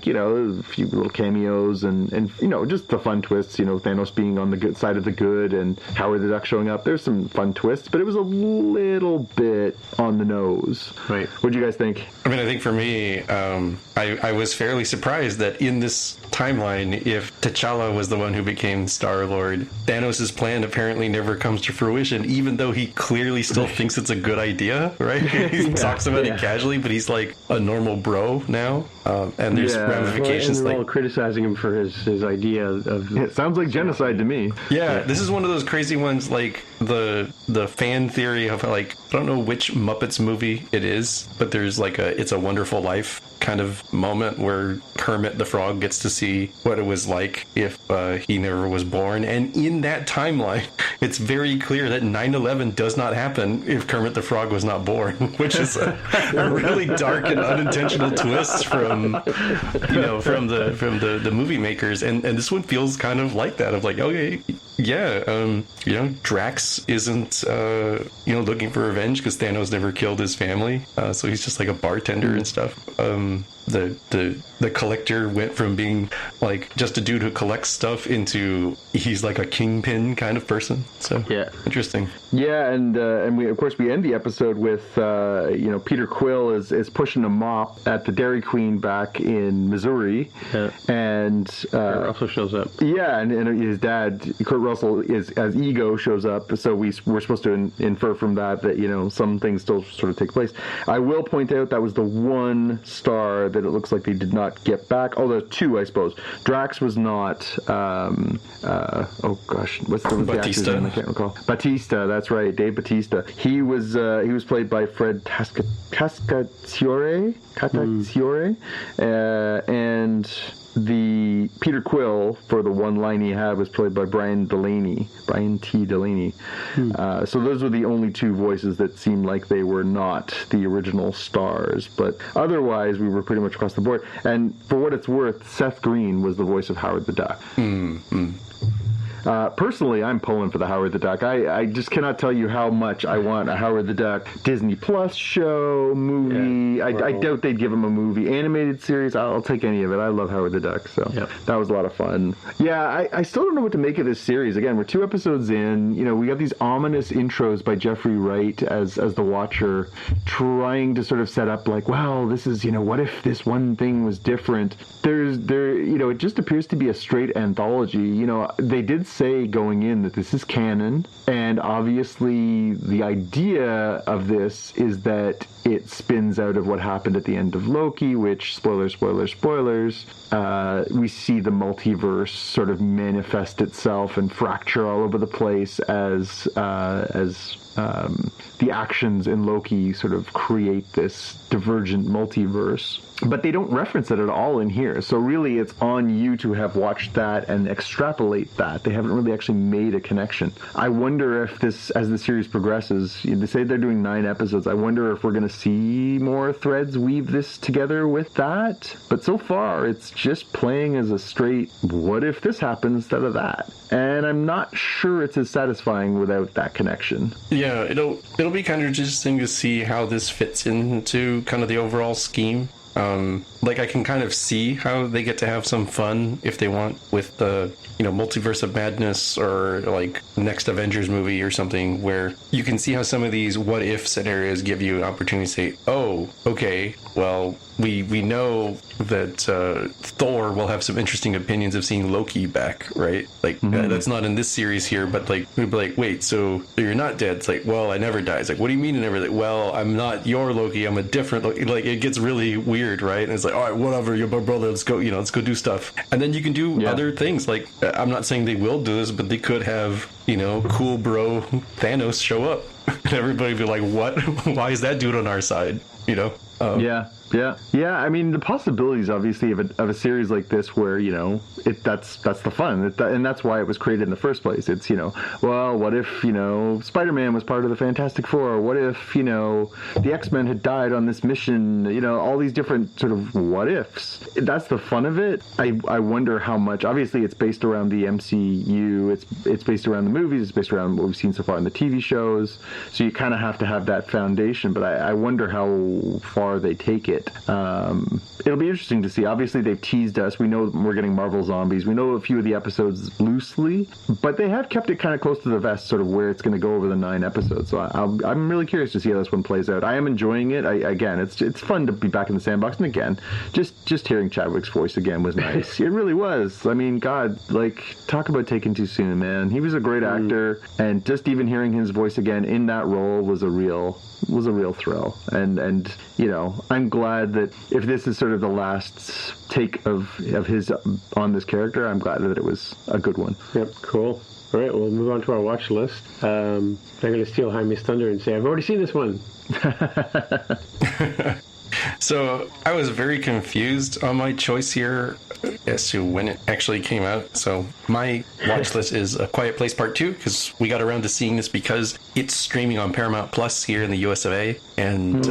few little cameos and just the fun twists, Thanos being on the good side of the good and Howard the Duck showing up. There's some fun twists, but it was a little bit on the nose. Right. What do you guys think? I mean, I think for me, I was fairly surprised that in this timeline, if T'Challa was the one who became Star-Lord, Thanos' plan apparently never comes to fruition, even though he clearly still thinks it's a good idea, right? He talks about it casually, but he's like a normal bro now. And there's ramifications. And they're all criticizing him for his idea of... It sounds like genocide to me. Yeah, this is one of those crazy ones, like the fan theory of I don't know which Muppets movie it is, but there's It's a Wonderful Life kind of moment where Kermit the Frog gets to see what it was like if he never was born. And in that timeline, it's very clear that 9/11 does not happen if Kermit the Frog was not born, which is a really dark and unintentional twist from the movie makers. And this one feels kind of like that, of Drax isn't looking for revenge because Thanos never killed his family, so he's just like a bartender and stuff. The Collector went from being just a dude who collects stuff into he's like a kingpin kind of person. So interesting. Yeah, and we end the episode with Peter Quill is pushing a mop at the Dairy Queen back in Missouri, and Kurt Russell shows up. Yeah, and his dad Kurt Russell as Ego shows up. So we're supposed to infer from that some things still sort of take place. I will point out that was the one star that it looks like they did not get back. Oh, there's two, I suppose. Drax was not. What's the actor's name? I can't recall. Batista. That's right, Dave Batista. He was played by Fred Cascatiore, and the Peter Quill for the one line he had was played by Brian T. Delaney. So those were the only two voices that seemed like they were not the original stars, but otherwise we were pretty much across the board. And for what it's worth, Seth Green was the voice of Howard the Duck. Personally, I'm pulling for the Howard the Duck. I just cannot tell you how much I want a Howard the Duck Disney Plus show, movie. Yeah, I doubt they'd give him a movie. Animated series, I'll take any of it. I love Howard the Duck, so that was a lot of fun. Yeah, I still don't know what to make of this series. Again, we're 2 episodes in. We got these ominous intros by Jeffrey Wright as the Watcher, trying to sort of set up this is, what if this one thing was different? It just appears to be a straight anthology. They did say going in that this is canon, and obviously the idea of this is that it spins out of what happened at the end of Loki, which, spoilers, we see the multiverse sort of manifest itself and fracture all over the place as the actions in Loki sort of create this divergent multiverse. But they don't reference it at all in here. So really it's on you to have watched that and extrapolate that. They haven't really actually made a connection. I wonder if as the series progresses, they say they're doing 9 episodes. I wonder if we're going to see more threads weave this together with that. But so far it's just playing as a straight, what if this happens instead of that? And I'm not sure it's as satisfying without that connection. Yeah, it'll be kind of interesting to see how this fits into kind of the overall scheme. Like, I can kind of see how they get to have some fun if they want with the, Multiverse of Madness or like next Avengers movie or something, where you can see how some of these what if scenarios give you an opportunity to say, oh, okay, well, we know that Thor will have some interesting opinions of seeing Loki back, right? Like, that's not in this series here, but like, we'd be like, wait, so you're not dead? It's like, well, I never died. It's like, what do you mean I never died? Well, I'm not your Loki, I'm a different Loki. Like, it gets really weird, right? And it's like, all right, whatever, you're my brother, let's go, let's go do stuff. And then you can do other things. Like, I'm not saying they will do this, but they could have, cool bro Thanos show up. And everybody be like, what? Why is that dude on our side? Yeah. I mean, the possibilities, obviously, of a series like this, where that's the fun, and that's why it was created in the first place. It's well, what if Spider-Man was part of the Fantastic Four? What if the X-Men had died on this mission? All these different sort of what ifs. That's the fun of it. I wonder how much. Obviously, it's based around the MCU. It's based around the movies. It's based around what we've seen so far in the TV shows. So you kind of have to have that foundation. But I wonder how far they take it. It'll be interesting to see. Obviously, they've teased us. We know we're getting Marvel Zombies. We know a few of the episodes loosely, but they have kept it kind of close to the vest, sort of where it's going to go over the 9 episodes. So I'm really curious to see how this one plays out. I am enjoying it. Again, it's fun to be back in the sandbox. And again, just hearing Chadwick's voice again was nice. It really was. I mean, God, like, talk about taking too soon, man. He was a great actor, and just even hearing his voice again in that role was a real thrill. And I'm glad that if this is sort of the last take of his on this character, I'm glad that it was a good one. Yep, cool. All right, we'll move on to our watch list. I'm going to steal Jaime's thunder and say I've already seen this one. So I was very confused on my choice here as to when it actually came out. So my watch list is A Quiet Place Part 2, because we got around to seeing this because it's streaming on Paramount Plus here in the US of A. And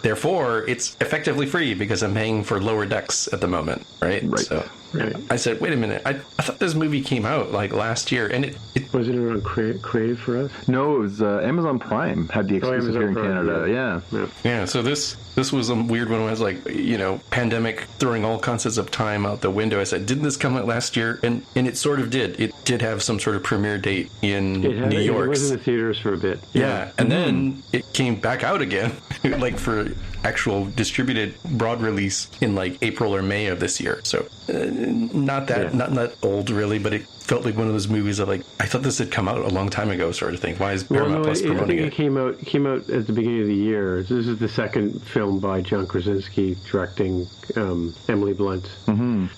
therefore, it's effectively free because I'm paying for Lower Decks at the moment, right? So I said, wait a minute, I thought this movie came out like last year, and it was it around Crave for us? No, it was Amazon Prime had the exclusive here in Canada. Yeah. So this was a weird one. Where I was like, pandemic throwing all concepts of time out the window. I said, didn't this come out last year? And it sort of did. It did have some sort of premiere date in New York. It was in the theaters for a bit. Yeah. And then it came back out again, like for actual distributed broad release in like April or May of this year. So not that old really, but it felt like one of those movies that, like, I thought this had come out a long time ago, sort of thing. Why is Paramount Plus promoting it? I think it came out at the beginning of the year. This is the second film by John Krasinski directing Emily Blunt, and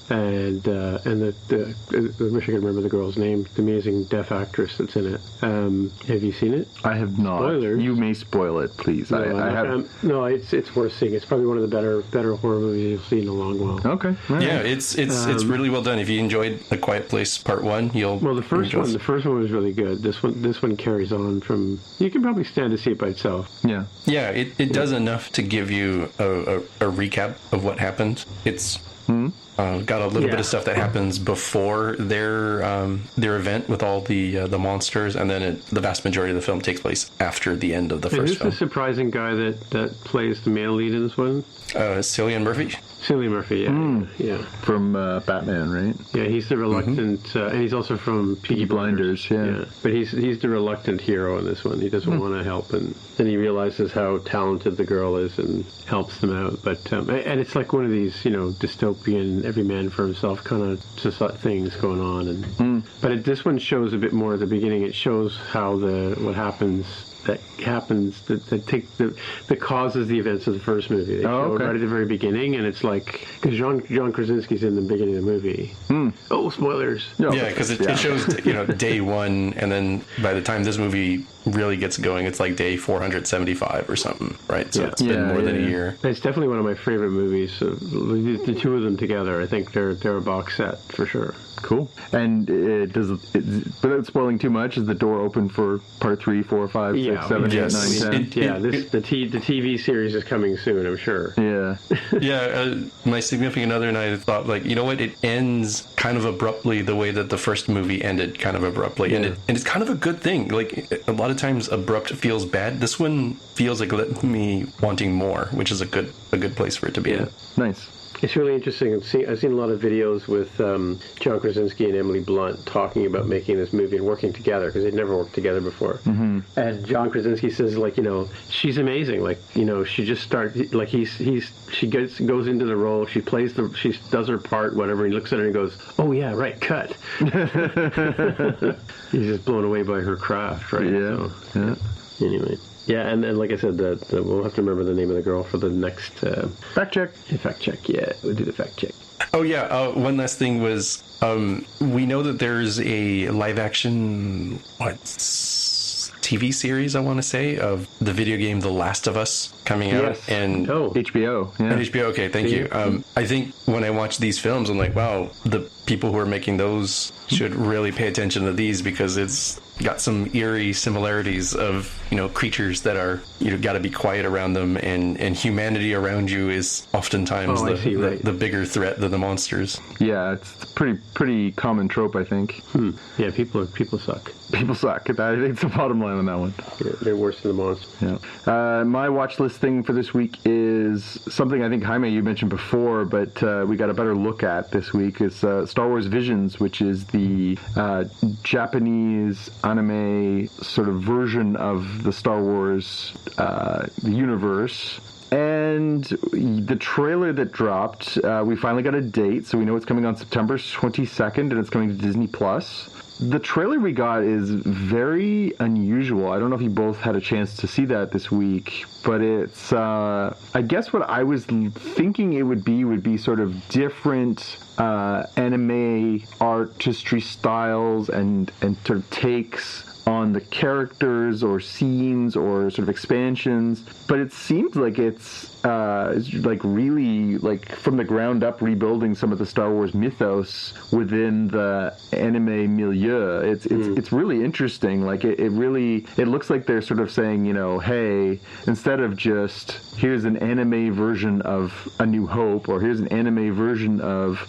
the I wish I could remember the girl's name, the amazing deaf actress that's in it. Have you seen it? I have not. Spoilers. You may spoil it, please. No, I have. No, it's worth seeing. It's probably one of the better horror movies you've seen in a long while. Okay. Right. Yeah, it's really well done. If you enjoyed A Quiet Place Part 1, the first one was really good. This one carries on from. You can probably stand to see it by itself. Yeah. Yeah, it does enough to give you a recap of what happened. It's got a little bit of stuff that happens before their event with all the monsters, and then the vast majority of the film takes place after the end of the first film. Who's the surprising guy that plays the male lead in this one? Cillian Murphy. Cillian Murphy, yeah. From Batman, right? Yeah, he's the reluctant, and he's also from Peaky Blinders. Yeah. But he's the reluctant hero in this one. He doesn't want to help, and then he realizes how talented the girl is and helps them out. But and it's like one of these, dystopian, every man for himself kind of things going on. And but this one shows a bit more at the beginning. It shows how what happens. That causes the events of the first movie. They show it right at the very beginning, and it's like, because John Krasinski's in the beginning of the movie. Oh, spoilers! Yeah, because it shows day one, and then by the time this movie really gets going, it's like day 475 or something, right? So it's been more than a year. It's definitely one of my favorite movies. The two of them together, I think they're a box set for sure. Cool. And without spoiling too much, is the door open for part 3, 4, 5, 6, 7, 8, 9, 10? The TV series is coming soon, I'm sure. Yeah. My significant other and I thought, like, you know what? It ends kind of abruptly the way that the first movie ended, kind of abruptly, and it's kind of a good thing. Like, a lot lot of times abrupt feels bad. This one feels like me wanting more, which is a good place for it to be in. Nice. It's really interesting. I've seen a lot of videos with John Krasinski and Emily Blunt talking about making this movie and working together, because they'd never worked together before. Mm-hmm. And John Krasinski says, like, you know, she's amazing. Like, you know, she just starts, like, she goes into the role, she does her part, whatever. He looks at her and goes, "Oh yeah, right, cut." He's just blown away by her craft, right? Yeah. So, yeah. Anyway. Yeah, and like I said, we'll have to remember the name of the girl for the next... fact check. Fact check, yeah. We'll do the fact check. Oh, yeah. One last thing was, we know that there's a live-action, TV series, I want to say, of the video game The Last of Us coming out. Yes. And HBO. Yeah. And HBO, okay, thank you. I think when I watch these films, I'm like, wow, the people who are making those should really pay attention to these, because it's got some eerie similarities of, you know, creatures that are, you know, got to be quiet around them, and humanity around you is oftentimes the bigger threat than the monsters. Yeah, it's a pretty common trope, I think. Yeah, people suck. People suck. I think it's the bottom line on that one. Yeah, they're worse than the monsters. Yeah. My watch list thing for this week is something I think, Jaime, you mentioned before, but we got a better look at this week. Is Star Wars Visions, which is the Japanese anime sort of version of the Star Wars universe. And the trailer that dropped, we finally got a date, so we know it's coming on September 22nd, and it's coming to Disney+. The trailer we got is very unusual. I don't know if you both had a chance to see that this week, but it's, I guess what I was thinking it would be sort of different anime artistry styles and sort of takes on the characters or scenes or sort of expansions, but it seems like it's like really like from the ground up rebuilding some of the Star Wars mythos within the anime milieu. It's really interesting. Like it looks like they're sort of saying, you know, hey, instead of just here's an anime version of A New Hope, or here's an anime version of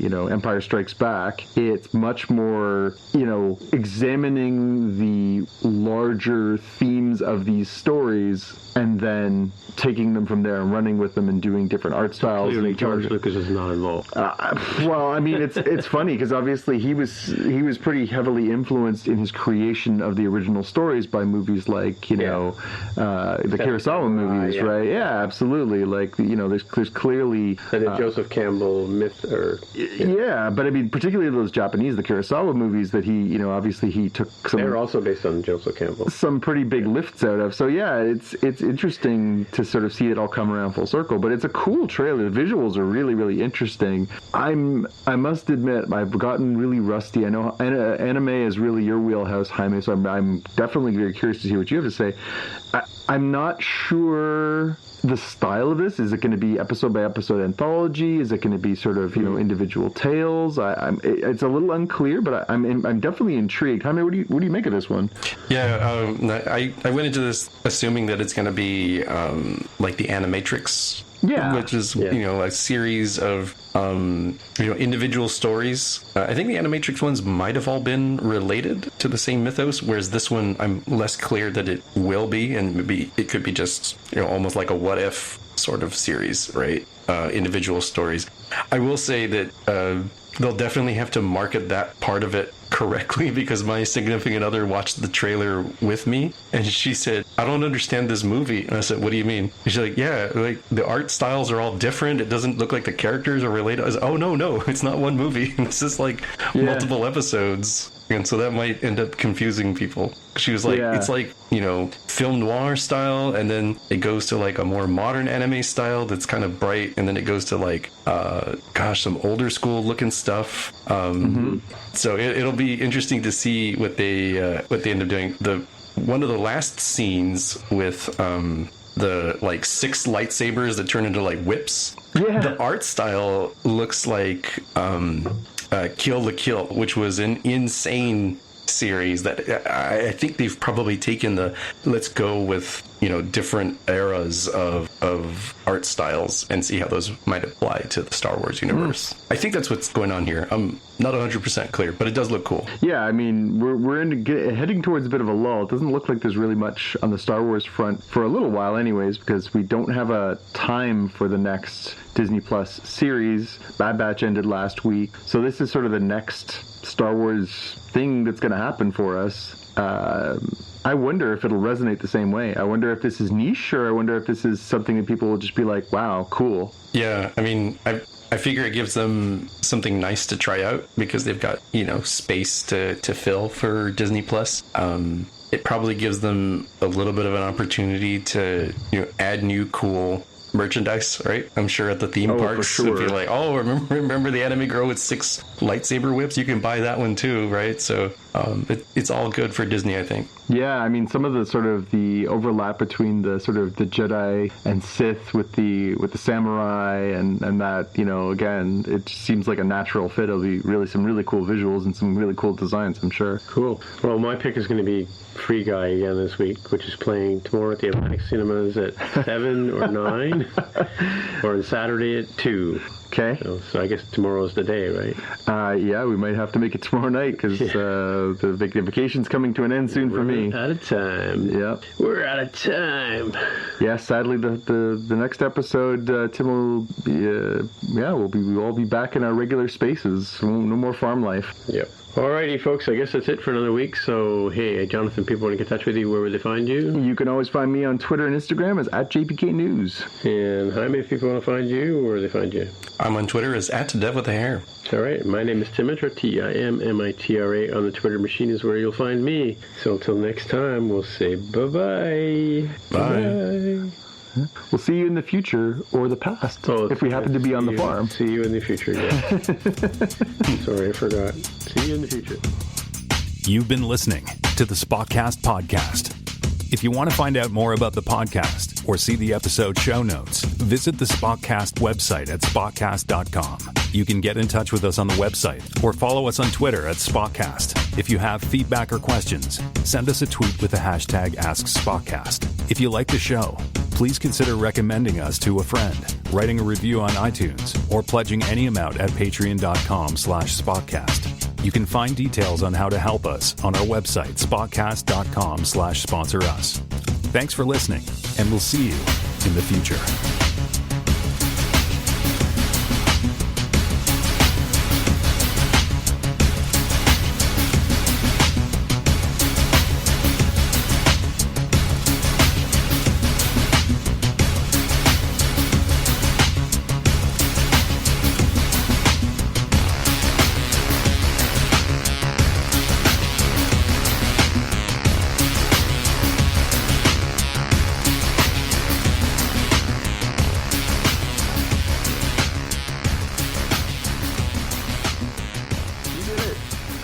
you know, Empire Strikes Back, it's much more, you know, examining the larger themes of these stories and then taking them from there and running with them and doing different art styles. Clearly, George Lucas is not involved. Well, I mean, it's funny because obviously he was pretty heavily influenced in his creation of the original stories by movies like, you know, the Kurosawa movies, right? Yeah, absolutely. Like, you know, there's clearly and the Joseph Campbell myth, or but I mean, particularly those Japanese, the Kurosawa movies that he, you know, obviously he took some. They're also based on Joseph Campbell. Some pretty big lifts out of. So yeah, it's interesting to sort of see it all come around full circle, but it's a cool trailer. The visuals are really, really interesting. I must admit, I've gotten really rusty. I know anime is really your wheelhouse, Jaime, so I'm definitely very curious to see what you have to say. I'm not sure the style of this. Is it going to be episode by episode anthology? Is it going to be sort of, you know, individual tales? It's a little unclear, but I'm definitely intrigued. Jaime, what do you make of this one? Yeah, I went into this assuming that it's going to be like the Animatrix, which is you know, a series of you know, individual stories. I think the Animatrix ones might have all been related to the same mythos, whereas this one I'm less clear that it will be, and maybe it could be just, you know, almost like a what if sort of series, right? Individual stories. I will say that they'll definitely have to market that part of it correctly, because my significant other watched the trailer with me and she said, "I don't understand this movie." And I said, "What do you mean?" And she's like, "Yeah, like the art styles are all different. It doesn't look like the characters are related." I said, "Oh, no, it's not one movie. This is like multiple episodes." And so that might end up confusing people. She was like, it's like, you know, film noir style, and then it goes to like a more modern anime style that's kind of bright, and then it goes to like, some older school looking stuff. So it'll be interesting to see what they end up doing. One of the last scenes with the like 6 lightsabers that turn into like whips. Yeah. The art style looks like Kill the Kill, which was an insane series that I think they've probably taken the let's go with different eras of art styles and see how those might apply to the Star Wars universe. I think that's what's going on here. I'm not 100% clear, but it does look cool. Yeah, I mean, we're heading towards a bit of a lull. It doesn't look like there's really much on the Star Wars front for a little while anyways, because we don't have a time for the next Disney Plus series. Bad Batch ended last week. So this is sort of the next Star Wars thing that's going to happen for us. I wonder if it'll resonate the same way. I wonder if this is niche, or I wonder if this is something that people will just be like, wow, cool. Yeah, I mean, I figure it gives them something nice to try out because they've got, space to fill for Disney Plus. It probably gives them a little bit of an opportunity to, add new cool merchandise, right? I'm sure at the theme parks would be like, oh, remember the anime girl with 6 lightsaber whips? You can buy that one too, right? So it's all good for Disney, I think. Yeah, I mean, some of the sort of the overlap between the sort of the Jedi and Sith with the samurai and that, again, it just seems like a natural fit. It'll be really some really cool visuals and some really cool designs, I'm sure. Cool. Well, my pick is going to be Free Guy again this week, which is playing tomorrow at the Atlantic Cinemas at 7 or 9, or on Saturday at 2. Okay. So I guess tomorrow's the day, right? Yeah, we might have to make it tomorrow night because the vacation's coming to an end soon for me. Out of time. Yeah. We're out of time. Yeah, sadly, the next episode, Tim we'll all be back in our regular spaces. No more farm life. Yep. Alrighty, folks, I guess that's it for another week. So, hey, Jonathan, people want to get in touch with you, where would they find you? You can always find me on Twitter and Instagram as @JPKNews. And Jaime, if people want to find you, where do they find you? I'm on Twitter as @DevWithAHair. All right, my name is Timitra, Timmitra. On the Twitter machine is where you'll find me. So until next time, we'll say bye-bye. Bye. We'll see you in the future or the past if we happen to be on the farm. See you in the future, yeah. Sorry, I forgot. See you in the future. You've been listening to the Spotcast podcast. If you want to find out more about the podcast or see the episode show notes, visit the Spotcast website at spotcast.com. You can get in touch with us on the website or follow us on Twitter at Spotcast. If you have feedback or questions, send us a tweet with the hashtag AskSpotcast. If you like the show, please consider recommending us to a friend, writing a review on iTunes, or pledging any amount at patreon.com/Spotcast. You can find details on how to help us on our website, spotcast.com/sponsor us. Thanks for listening, and we'll see you in the future.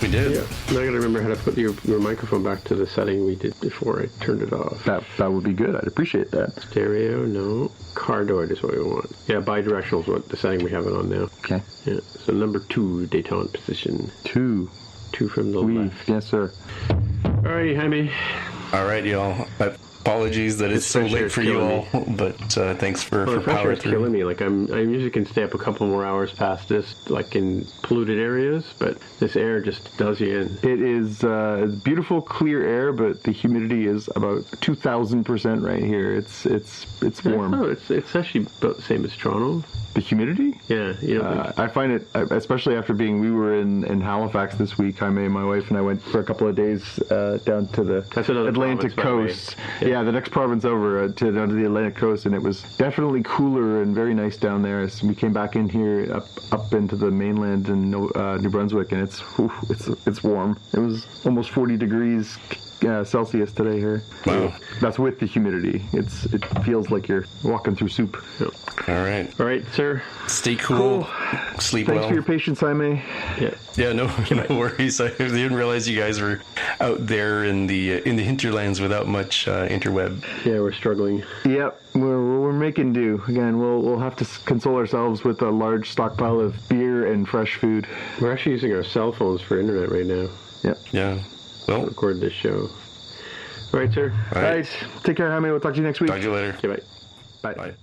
We did. Yeah. Now I gotta remember how to put your microphone back to the setting we did before I turned it off. That would be good. I'd appreciate that. Stereo, no. Cardioid is what we want. Yeah, bidirectional is what the setting we have it on now. Okay. Yeah. So number 2, detente position. 2 from the left. Yes, sir. Alrighty, Jaime. All right, y'all. Apologies that it's so late for you all, but thanks for power It's killing me. Like I usually can stay up a couple more hours past this, like in polluted areas, but this air just does you in. It is beautiful, clear air, but the humidity is about 2,000% right here. It's warm. No, it's actually about the same as Toronto. The humidity? Yeah, I find it, especially after we were in Halifax this week. Jaime, my wife, and I went for a couple of days down to the Atlantic coast. Yeah, the next province over down to the Atlantic coast, and it was definitely cooler and very nice down there. So we came back in here up into the mainland in New Brunswick, and it's warm. It was almost 40 degrees Celsius today here. Wow. That's with the humidity. It feels like you're walking through soup. Yep. All right, sir. Stay cool. Sleep well. Thanks for your patience, Jaime. Yeah, no worries. I didn't realize you guys were out there in the hinterlands without much interweb. Yeah, we're struggling. Yep, we're making do. Again, we'll have to console ourselves with a large stockpile of beer and fresh food. We're actually using our cell phones for internet right now. Yep. Yeah. Well, record this show. All right, sir. All right. Take care, Jaime. We'll talk to you next week. Talk to you later. Okay, bye. Bye.